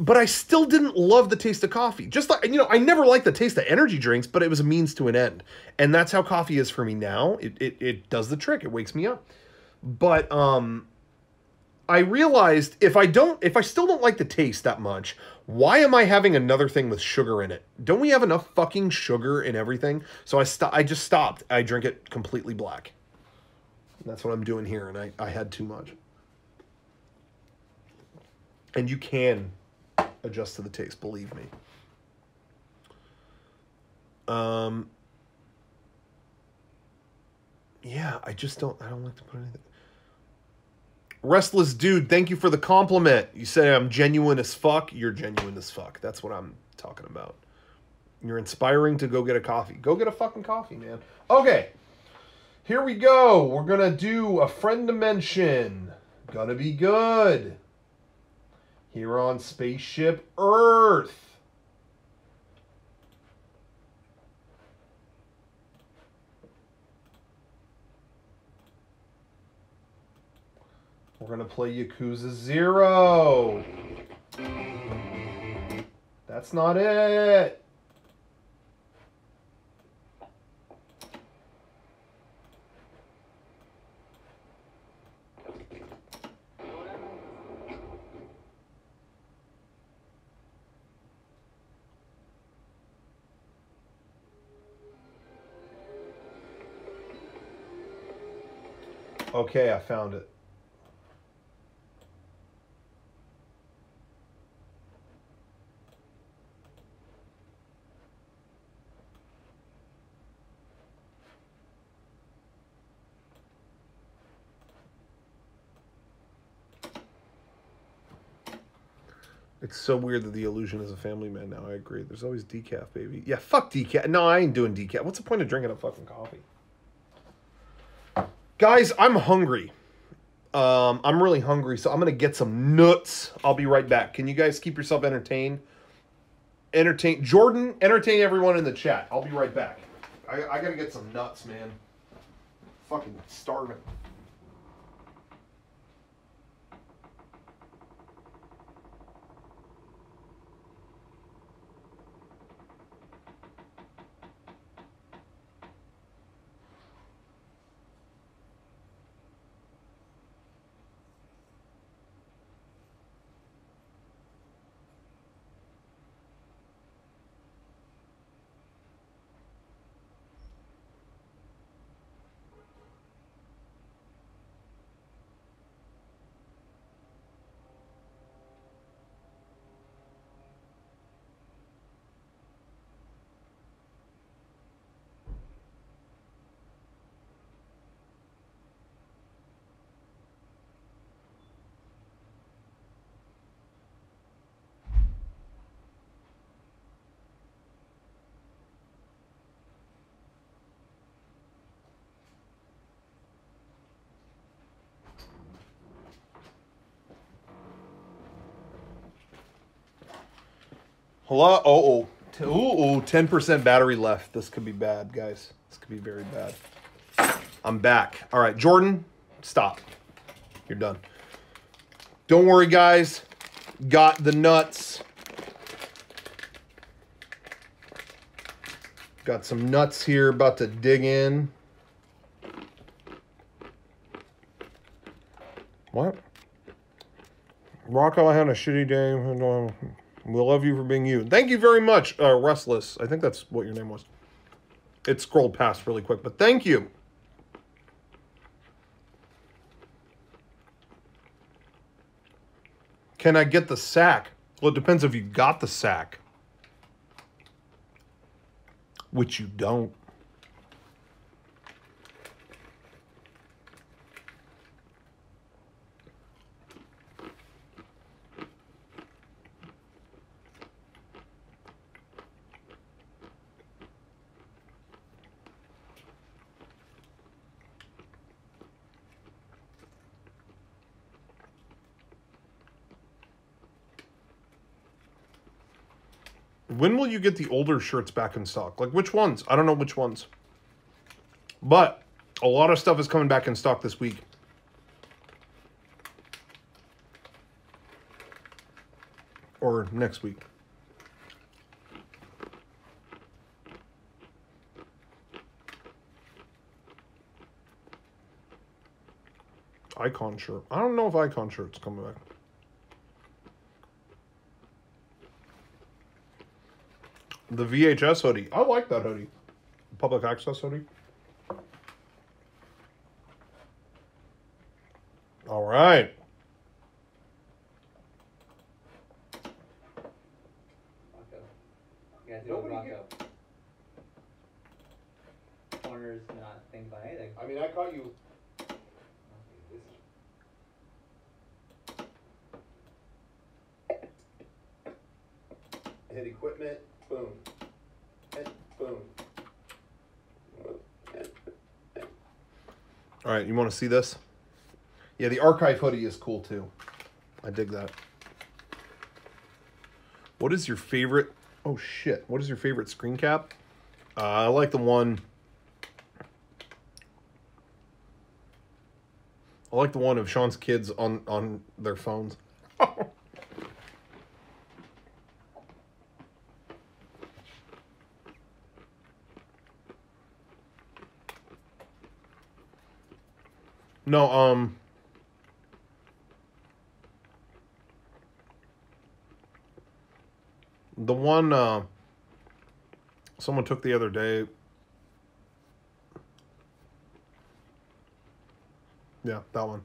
But I still didn't love the taste of coffee. Just like, I never liked the taste of energy drinks, but it was a means to an end. And that's how coffee is for me now. It does the trick. It wakes me up. But I realized if I still don't like the taste that much, why am I having another thing with sugar in it? Don't we have enough fucking sugar in everything? So I just stopped. I drink it completely black. And that's what I'm doing here, and I had too much. And you can adjust to the taste, believe me. Yeah, I don't like to put anything. Restless Dude, thank you for the compliment. You say I'm genuine as fuck. You're genuine as fuck. That's what I'm talking about. You're inspiring to go get a coffee. Go get a fucking coffee, man. Okay. Here we go. We're going to do a friend dimension. Gonna be good. Here on Spaceship Earth. We're going to play Yakuza 0. That's not it. Okay, I found it. It's so weird that the illusion is a family man now. I agree. There's always decaf, baby. Yeah, fuck decaf. No, I ain't doing decaf. What's the point of drinking a fucking coffee? Guys, I'm hungry. I'm really hungry, so I'm going to get some nuts. I'll be right back. Can you guys keep yourself entertained? Jordan, entertain everyone in the chat. I'll be right back. I got to get some nuts, man. Fucking starving. Hello? Oh, 10% battery left. This could be bad, guys. This could be very bad. I'm back. All right, Jordan, stop. You're done. Don't worry, guys. Got the nuts. Got some nuts here, about to dig in. What? Rocco, I had a shitty day. We love you for being you. Thank you very much, Restless. I think that's what your name was. It scrolled past really quick, but thank you. Can I get the sack? Well, it depends if you got the sack. Which you don't. When will you get the older shirts back in stock? Like, which ones? I don't know which ones. But a lot of stuff is coming back in stock this week. Or next week. Icon shirt. I don't know if Icon shirt's coming back. The VHS hoodie. I like that hoodie. Public access hoodie. All right. Rocco. You gotta do a Rocco. Corners not thinking about anything. I mean, I caught you. Hit equipment. Boom. And boom. All right, you want to see this? Yeah, the archive hoodie is cool too. I dig that. What is your favorite? Oh shit! What is your favorite screen cap? I like the one. I like the one of Sean's kids on their phones. No, the one someone took the other day. Yeah, that one.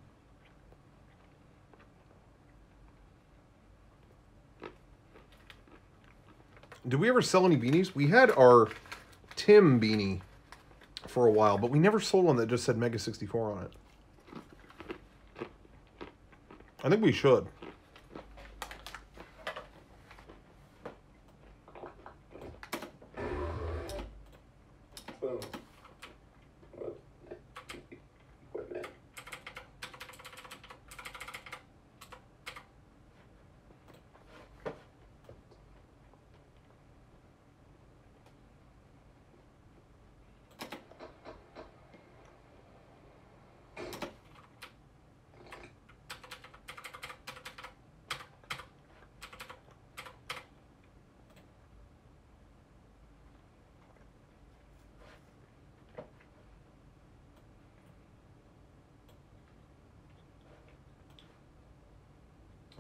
Did we ever sell any beanies? We had our Tim beanie for a while, but we never sold one that just said Mega 64 on it. I think we should. Boom. Equipment.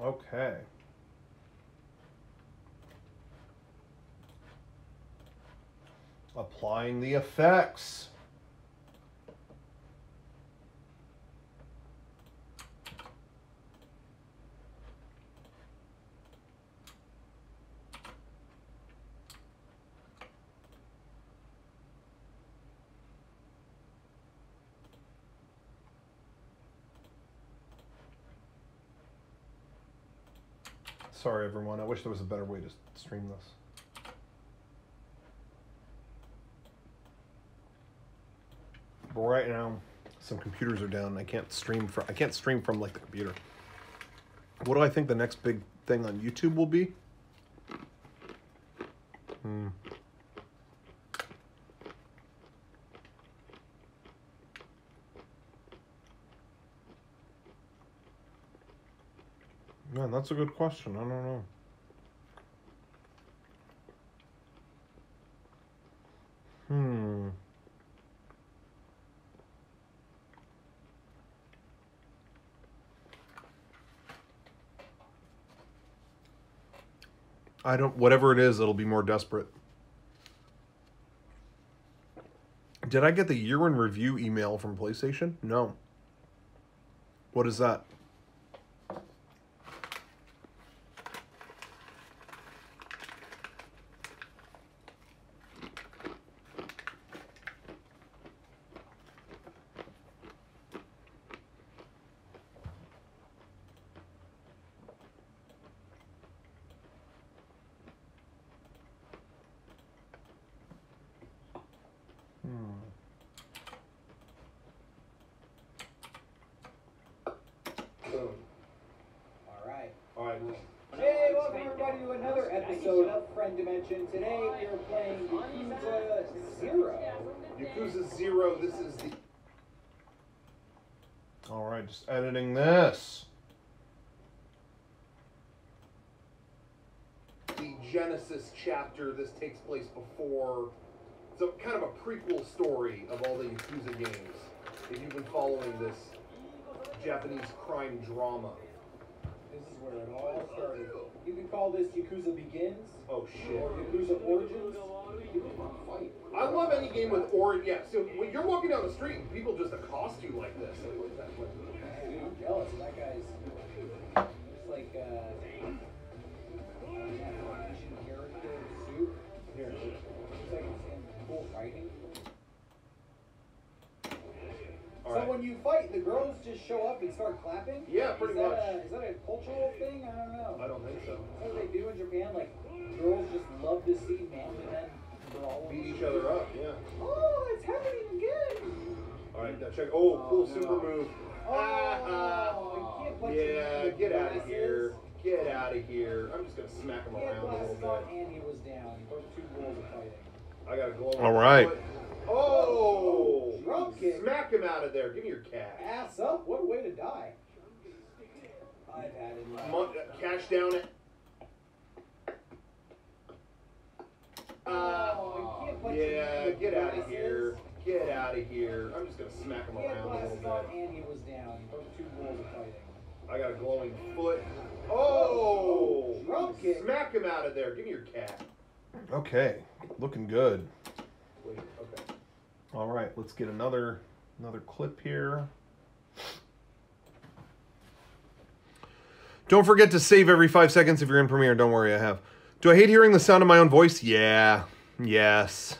Okay. Applying the effects. Sorry, everyone. I wish there was a better way to stream this. But right now, some computers are down, and I can't stream from like the computer. What do I think the next big thing on YouTube will be? Man, that's a good question. I don't know. Whatever it is, it'll be more desperate. Did I get the year in review email from PlayStation? No. What is that? Hey, welcome everybody to another episode of Friend Dimension. Today we are playing Yakuza 0. Yakuza 0, this is the... Alright, just editing this. The Genesis chapter, this takes place before... It's a kind of a prequel story of all the Yakuza games. If you've been following this Japanese crime drama. This is where it all started. You can call this Yakuza Begins. Oh shit. Or Yakuza Origins. People want to fight. I love any game with yeah, so when you're walking down the street and people just accost you like this. Like, what is that? Dude, I'm jealous. That guy's just like Asian character suit. Here. Looks like it's in cool fighting. All So right. when you fight, the girls just show up and start clapping? Yeah, pretty much. Is that a cultural thing? I don't know. I don't think so. Is that what they do in Japan? Like, girls just love to see men and then brawl. Beat each other up, yeah. Oh, it's happening again! Alright, now check. Oh, cool no. super move. Oh, I can't punch him Yeah, in the get out of glasses. here. Get out of here. I'm just going to smack him He had around a little glasses on bit. and he was down. He broke 2 rules of fighting. I got to glow on All my right. foot. Oh! Drop kick. Smack him out of there. Give me your cash. Ass up? What a way to die. I've had it. Cash down it. I can't punch him in Yeah, the get out of glasses. here. Get out of here. I'm just going to smack him He had around a little glasses on bit. and he was down. He broke 2 rules of fighting. I got a glowing foot. Oh! Drop kick. Smack him out of there. Give me your cash. Okay, looking good. Wait, okay. All right, let's get another clip here. Don't forget to save every 5 seconds if you're in Premiere. Don't worry, I have. Do I hate hearing the sound of my own voice? Yeah. Yes.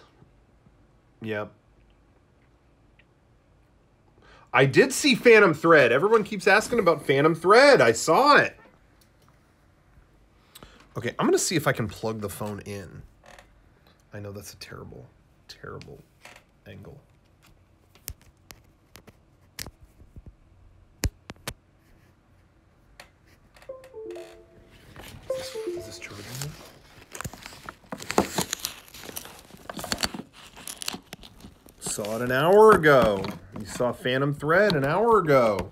Yep. I did see Phantom Thread. Everyone keeps asking about Phantom Thread. I saw it. Okay, I'm going to see if I can plug the phone in. I know that's a terrible, terrible angle. Is this charging? Saw it an hour ago. You saw Phantom Thread an hour ago.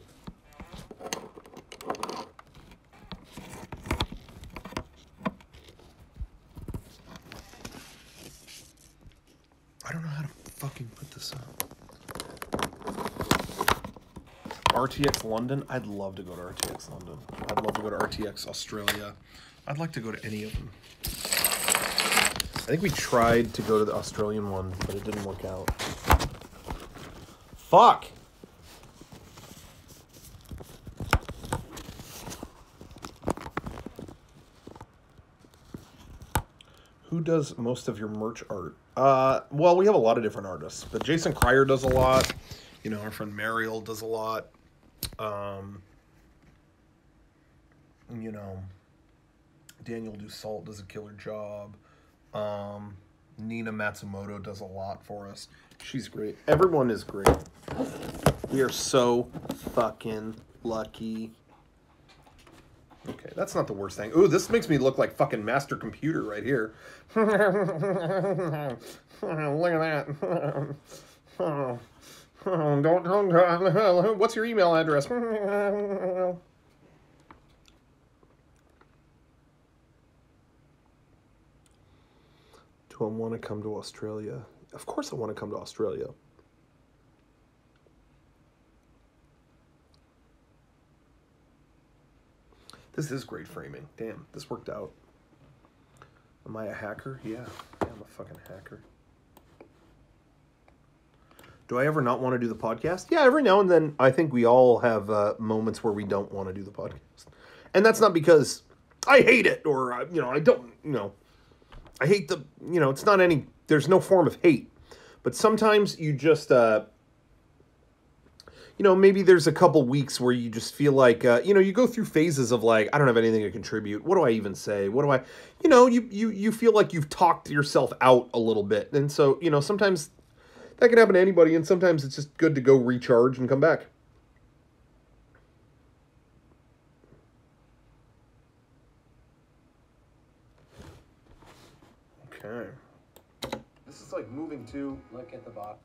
I don't know how to fucking put this up. RTX London. I'd love to go to RTX London. I'd love to go to RTX Australia. I'd like to go to any of them. I think we tried to go to the Australian one, but it didn't work out. Fuck! Who does most of your merch art? Well, we have a lot of different artists, but Jason Cryer does a lot. You know, our friend Mariel does a lot. You know, Daniel Dussault does a killer job. Nina Matsumoto does a lot for us. She's great. Everyone is great. We are so fucking lucky. Okay, that's not the worst thing. Ooh, this makes me look like fucking Master Computer right here. Look at that. Don't. What's your email address? Do I want to come to Australia? Of course I want to come to Australia. This is great framing. Damn, this worked out. Am I a hacker? Yeah, I'm a fucking hacker. Do I ever not want to do the podcast? Yeah, every now and then I think we all have moments where we don't want to do the podcast. And that's not because I hate it or, I don't, I hate it's not any, there's no form of hate. But sometimes you just, maybe there's a couple weeks where you just feel like, you go through phases of like, I don't have anything to contribute. What do I even say? What do I, you feel like you've talked yourself out a little bit. And so, sometimes that can happen to anybody. And sometimes it's just good to go recharge and come back. Okay. This is like moving to, Look at the bottom.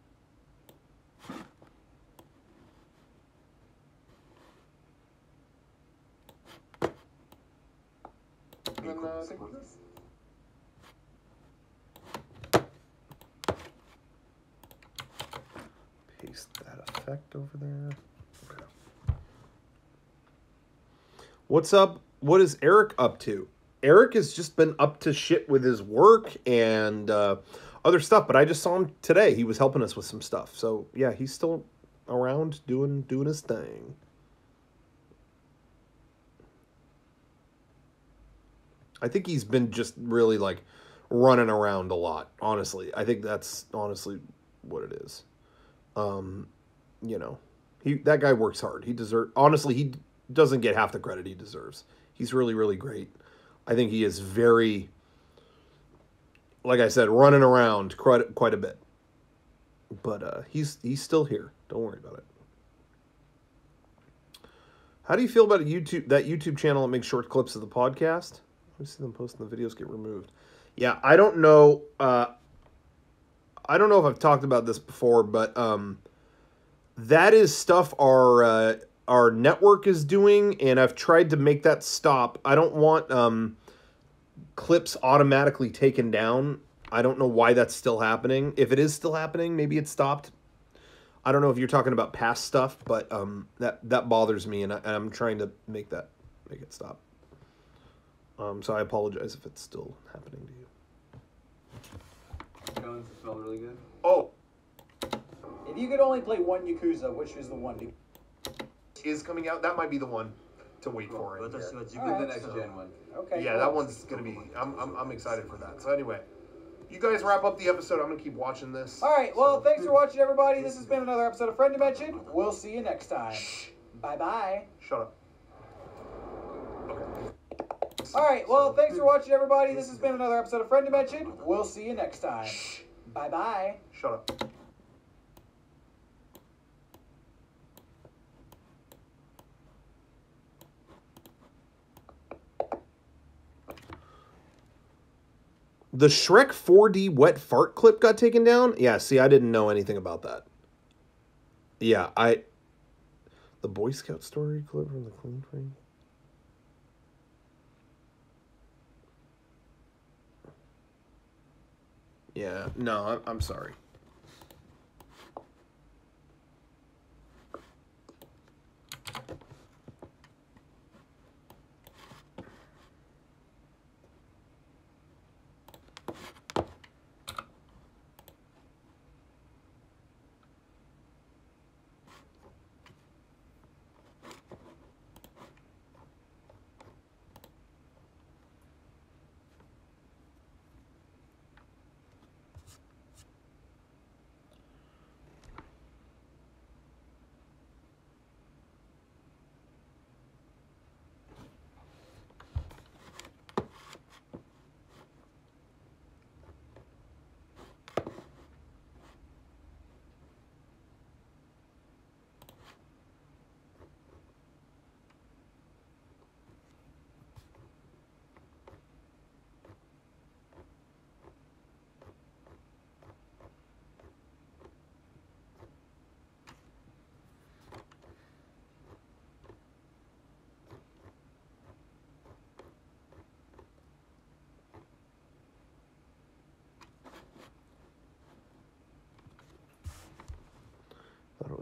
Paste that effect over there. Okay. What's up? What is Eric up to? Eric has just been up to shit with his work and other stuff, but I just saw him today. He was helping us with some stuff. So, yeah, he's still around doing his thing. I think he's been just really, like, running around a lot, honestly. I think that's honestly what it is. That guy works hard. Honestly, he doesn't get half the credit he deserves. He's really, really great. I think he is very, like I said, running around quite a bit. But he's still here. Don't worry about it. How do you feel about that YouTube channel that makes short clips of the podcast? I see them posting the videos get removed. Yeah, I don't know. I don't know if I've talked about this before, but that is stuff our network is doing, and I've tried to make that stop. I don't want clips automatically taken down. I don't know why that's still happening. If it is still happening, maybe it stopped. I don't know if you're talking about past stuff, but that bothers me, and I'm trying to make it stop. So I apologize if it's still happening to you. It smelled really good. Oh, If you could only play one Yakuza, which is the one to... is coming out. That might be the one to wait for. Let us see what you All get right, the next gen one. Okay. Yeah, cool. that one's gonna be. I'm excited for that. So anyway, you guys wrap up the episode. I'm gonna keep watching this. All right. Well, thanks for watching, everybody. This has been another episode of Friend Dimension. We'll see you next time. Bye-bye. Shut up. Okay. All right. Well, thanks for watching, everybody. This has been another episode of Friend Dimension. We'll see you next time. Bye-bye. Shut up. The Shrek 4D wet fart clip got taken down? Yeah, see, I didn't know anything about that. Yeah, the Boy Scout story clip from the clean frame? Yeah, no, I'm sorry.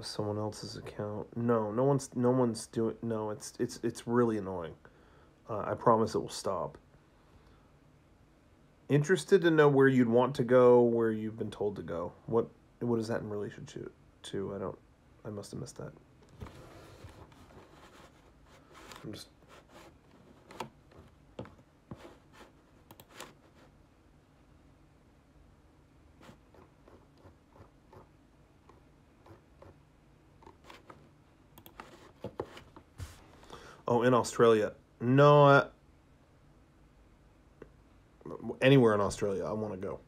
was someone else's account. No one's doing. No, it's really annoying. I promise it will stop. Interested to know where you'd want to go, where you've been told to go. What is that in relation to? I must have missed that. I'm just. Oh, in Australia. No, anywhere in Australia, I want to go.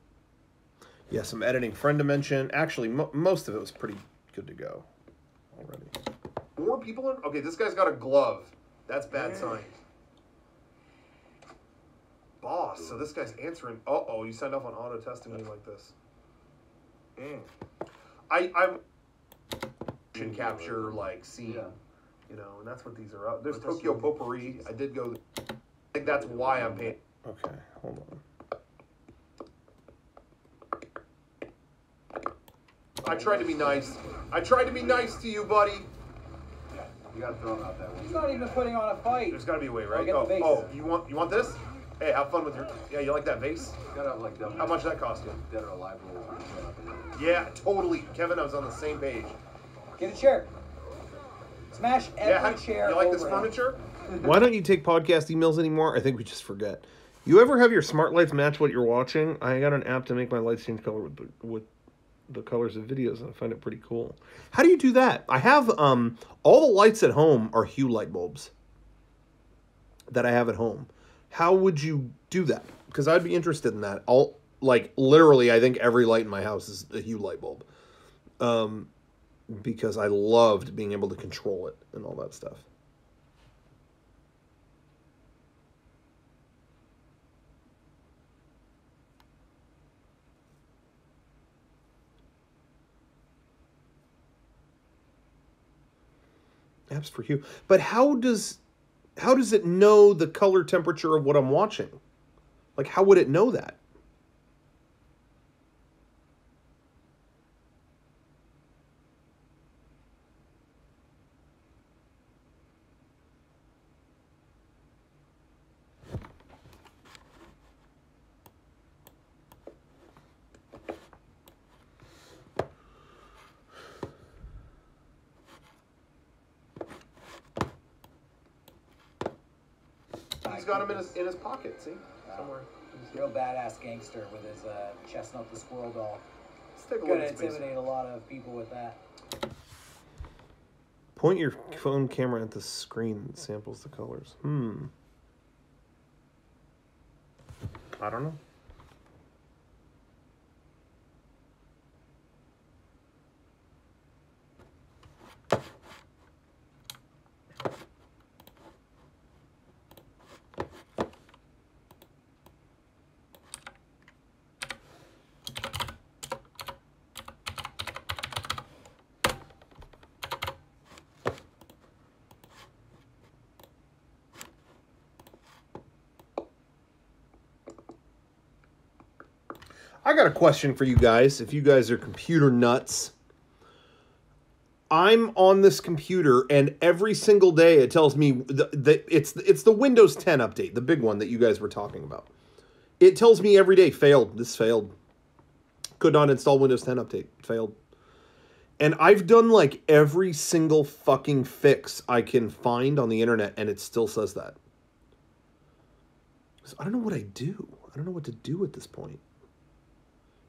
Yes, I'm editing Friend Dimension. Actually, most of it was pretty good to go already. More people in? Okay, this guy's got a glove. That's bad sign. Boss, so this guy's answering. Uh-oh, you signed off on auto testing me like this. I'm motion capture, like, scene. Yeah. You know, and that's what these are out. There's Tokyo Potpourri. I did go. I think that's why I'm paying. Okay, hold on. I tried to be nice. I tried to be nice to you, buddy. Yeah, you gotta throw him out that way. He's not even putting on a fight. There's gotta be a way, right? Oh, you want this? Hey, have fun with your. Yeah, you like that vase? Gotta like that. How much did that cost you? Dead or alive. Yeah, totally. Kevin, I was on the same page. Get a chair. Smash every chair. You like this furniture? Why don't you take podcast emails anymore? I think we just forget. You ever have your smart lights match what you're watching? I got an app to make my lights change color with the colors of videos, and I find it pretty cool. How do you do that? I have all the lights at home are Hue light bulbs that I have at home. How would you do that? Because I'd be interested in that. Literally, I think every light in my house is a Hue light bulb. Because I loved being able to control it and all that stuff. Apps for Hue. But how does it know the color temperature of what I'm watching? Like, how would it know that? He's got him in his pocket, see? Somewhere. Real badass gangster with his chestnut the squirrel doll. Let's take a look Gonna at space. intimidate a lot of people with that. Point your phone camera at the screen that samples the colors. I don't know. I got a question for you guys. If you guys are computer nuts, I'm on this computer, and every single day it tells me it's the Windows 10 update, the big one that you guys were talking about. It tells me every day, failed. This failed. Could not install Windows 10 update. Failed. And I've done like every single fucking fix I can find on the internet, and it still says that. So I don't know what I do. I don't know what to do at this point.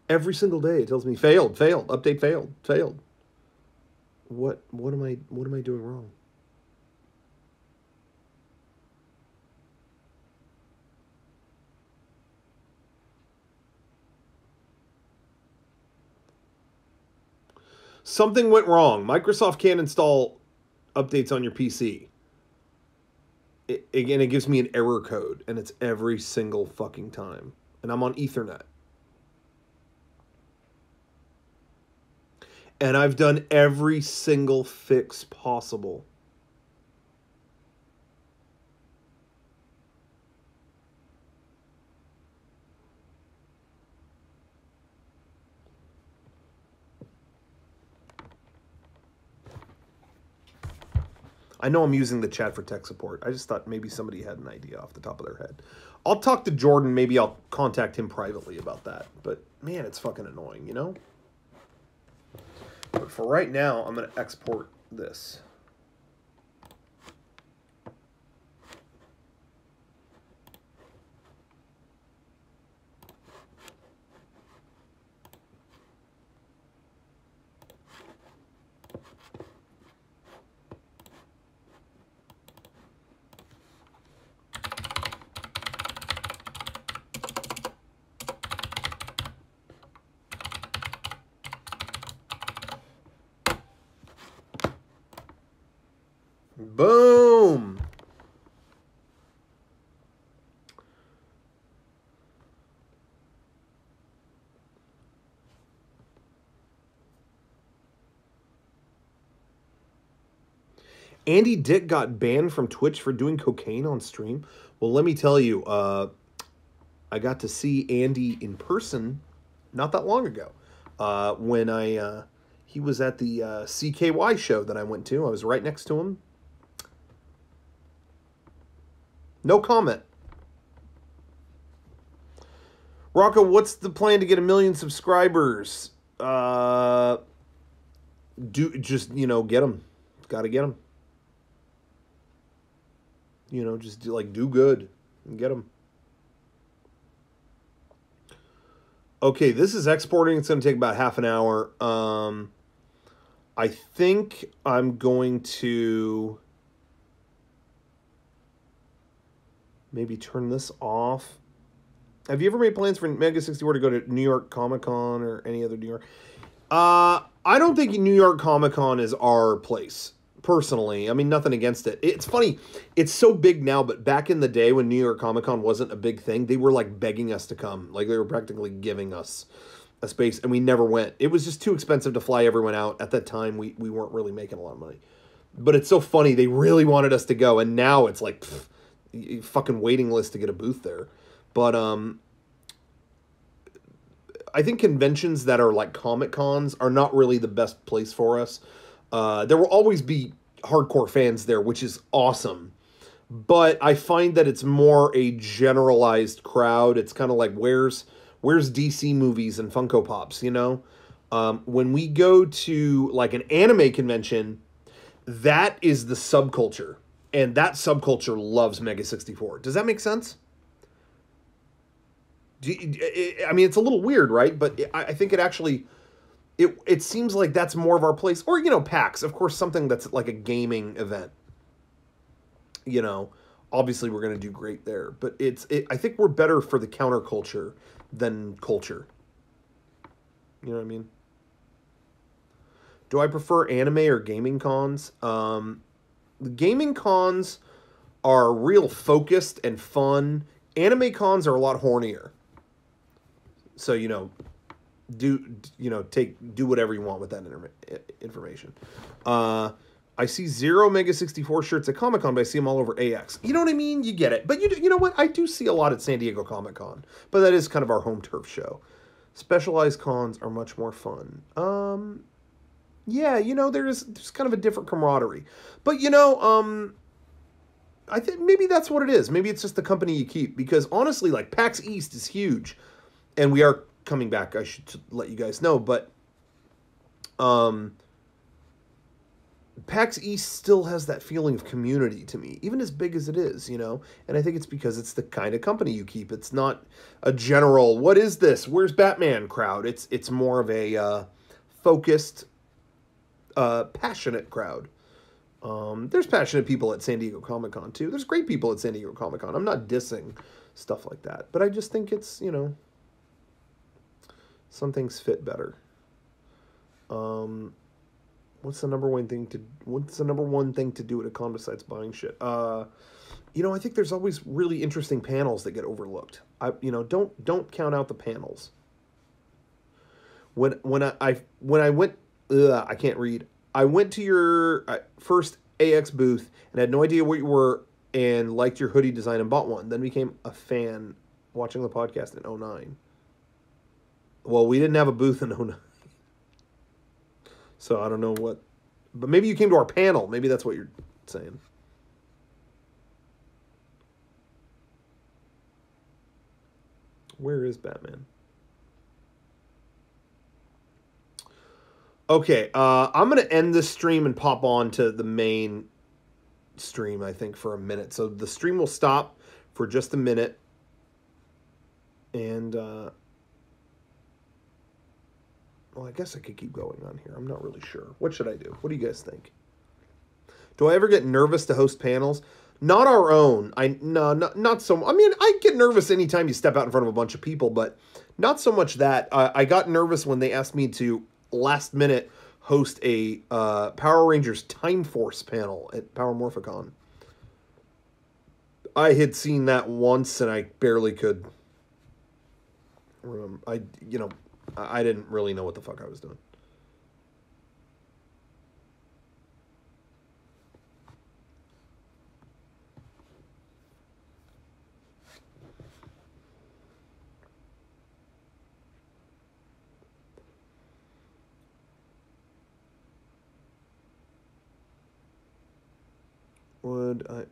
Every single day it tells me failed, update failed. What am I doing wrong? Something went wrong. Microsoft can't install updates on your PC. Again, it gives me an error code, and it's every single fucking time. And I'm on Ethernet. And I've done every single fix possible. I know I'm using the chat for tech support. I just thought maybe somebody had an idea off the top of their head. I'll talk to Jordan. Maybe I'll contact him privately about that. But, man, it's fucking annoying, you know? But for right now, I'm going to export this. Boom! Andy Dick got banned from Twitch for doing cocaine on stream. Well, let me tell you, I got to see Andy in person not that long ago. When he was at the CKY show that I went to. I was right next to him. No comment. Rocco, what's the plan to get 1 million subscribers? Get them. Got to get them. Just do good and get them. Okay, this is exporting. It's going to take about half an hour. I think I'm going to maybe turn this off. Have you ever made plans for Mega 64 to go to New York Comic Con or any other New York? I don't think New York Comic Con is our place, personally. I mean, nothing against it. It's funny. It's so big now, but back in the day when New York Comic Con wasn't a big thing, they were like begging us to come. Like they were practically giving us a space, and we never went. It was just too expensive to fly everyone out. At that time, we weren't really making a lot of money. But it's so funny. They really wanted us to go, and now it's like fucking waiting list to get a booth there. But I think conventions that are like Comic Cons are not really the best place for us. There will always be hardcore fans there, which is awesome. But I find that it's more a generalized crowd. It's kind of like, where's DC movies and Funko Pops, you know? When we go to like an anime convention, that is the subculture. And that subculture loves Mega 64. Does that make sense? I mean, it's a little weird, right? But I think it actually... It seems like that's more of our place. Or, PAX. Of course, something that's like a gaming event. Obviously we're going to do great there. But I think we're better for the counterculture than culture. You know what I mean? Do I prefer anime or gaming cons? The gaming cons are real focused and fun. Anime cons are a lot hornier. So, do whatever you want with that information. I see 0 Mega 64 shirts at Comic-Con, but I see them all over AX. You know what I mean? You get it. But you know what? I do see a lot at San Diego Comic-Con. But that is kind of our home turf show. Specialized cons are much more fun. Yeah, there's kind of a different camaraderie. But, I think maybe that's what it is. Maybe it's just the company you keep. Because, honestly, like, PAX East is huge. And we are coming back, I should let you guys know. But, PAX East still has that feeling of community to me. Even as big as it is, And I think it's because it's the kind of company you keep. It's not a general, what is this? Where's Batman crowd? It's more of a focused... passionate crowd. There's passionate people at San Diego Comic-Con too. There's great people at San Diego Comic-Con. I'm not dissing stuff like that, but I just think it's, some things fit better. What's the number one thing to do at a con besides buying shit? I think there's always really interesting panels that get overlooked. Don't count out the panels. When I went, I can't read. I went to your first AX booth and had no idea what you were and liked your hoodie design and bought one. Then became a fan watching the podcast in 2009. Well, we didn't have a booth in 2009. So I don't know what. But maybe you came to our panel. Maybe that's what you're saying. Where is Batman? Okay, I'm going to end this stream and pop on to the main stream, I think, for a minute. So the stream will stop for just a minute. And, well, I guess I could keep going on here. I'm not really sure. What should I do? What do you guys think? Do I ever get nervous to host panels? Not our own. No, not so. I mean, I get nervous anytime you step out in front of a bunch of people, but not so much that. I got nervous when they asked me to last minute host a Power Rangers Time Force panel at Power Morphicon. I had seen that once and I barely could remember. I didn't really know what the fuck I was doing.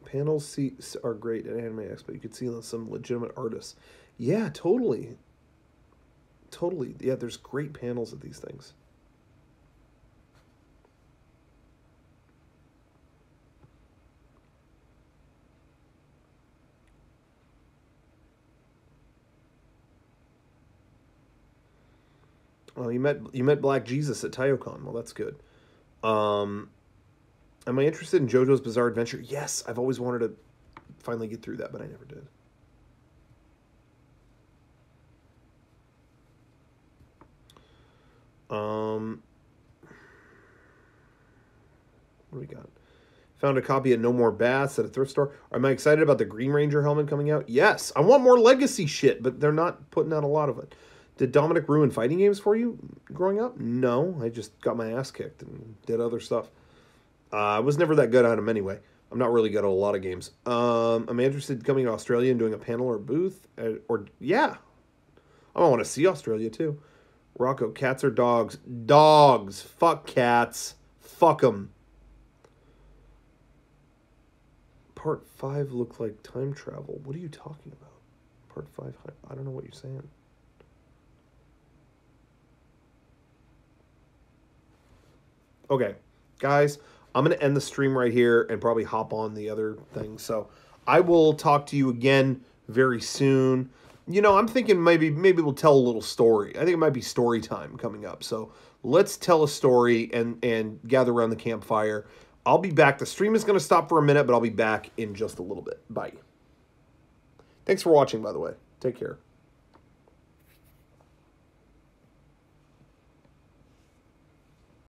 Panels are great at Anime Expo. You could see some legitimate artists. Yeah, totally. Totally. Yeah, there's great panels at these things. Oh, you met Black Jesus at TaioCon. Well, that's good. Am I interested in JoJo's Bizarre Adventure? Yes, I've always wanted to finally get through that, but I never did. What do we got? Found a copy of No More Baths at a thrift store. Am I excited about the Green Ranger helmet coming out? Yes. I want more Legacy shit, but they're not putting out a lot of it. Did Dominic ruin fighting games for you growing up? No. I just got my ass kicked and did other stuff. I was never that good at them anyway. I'm not really good at a lot of games. I'm interested in coming to Australia and doing a panel or booth. Yeah. I want to see Australia too. Rocco, cats or dogs? Dogs. Fuck cats. Fuck them. Part 5 looked like time travel. What are you talking about? Part 5? I don't know what you're saying. Okay, guys, I'm going to end the stream right here and probably hop on the other thing. So I will talk to you again very soon. You know, I'm thinking maybe we'll tell a little story. I think it might be story time coming up. So let's tell a story and gather around the campfire. I'll be back. The stream is going to stop for a minute, but I'll be back in just a little bit. Bye. Thanks for watching, by the way. Take care.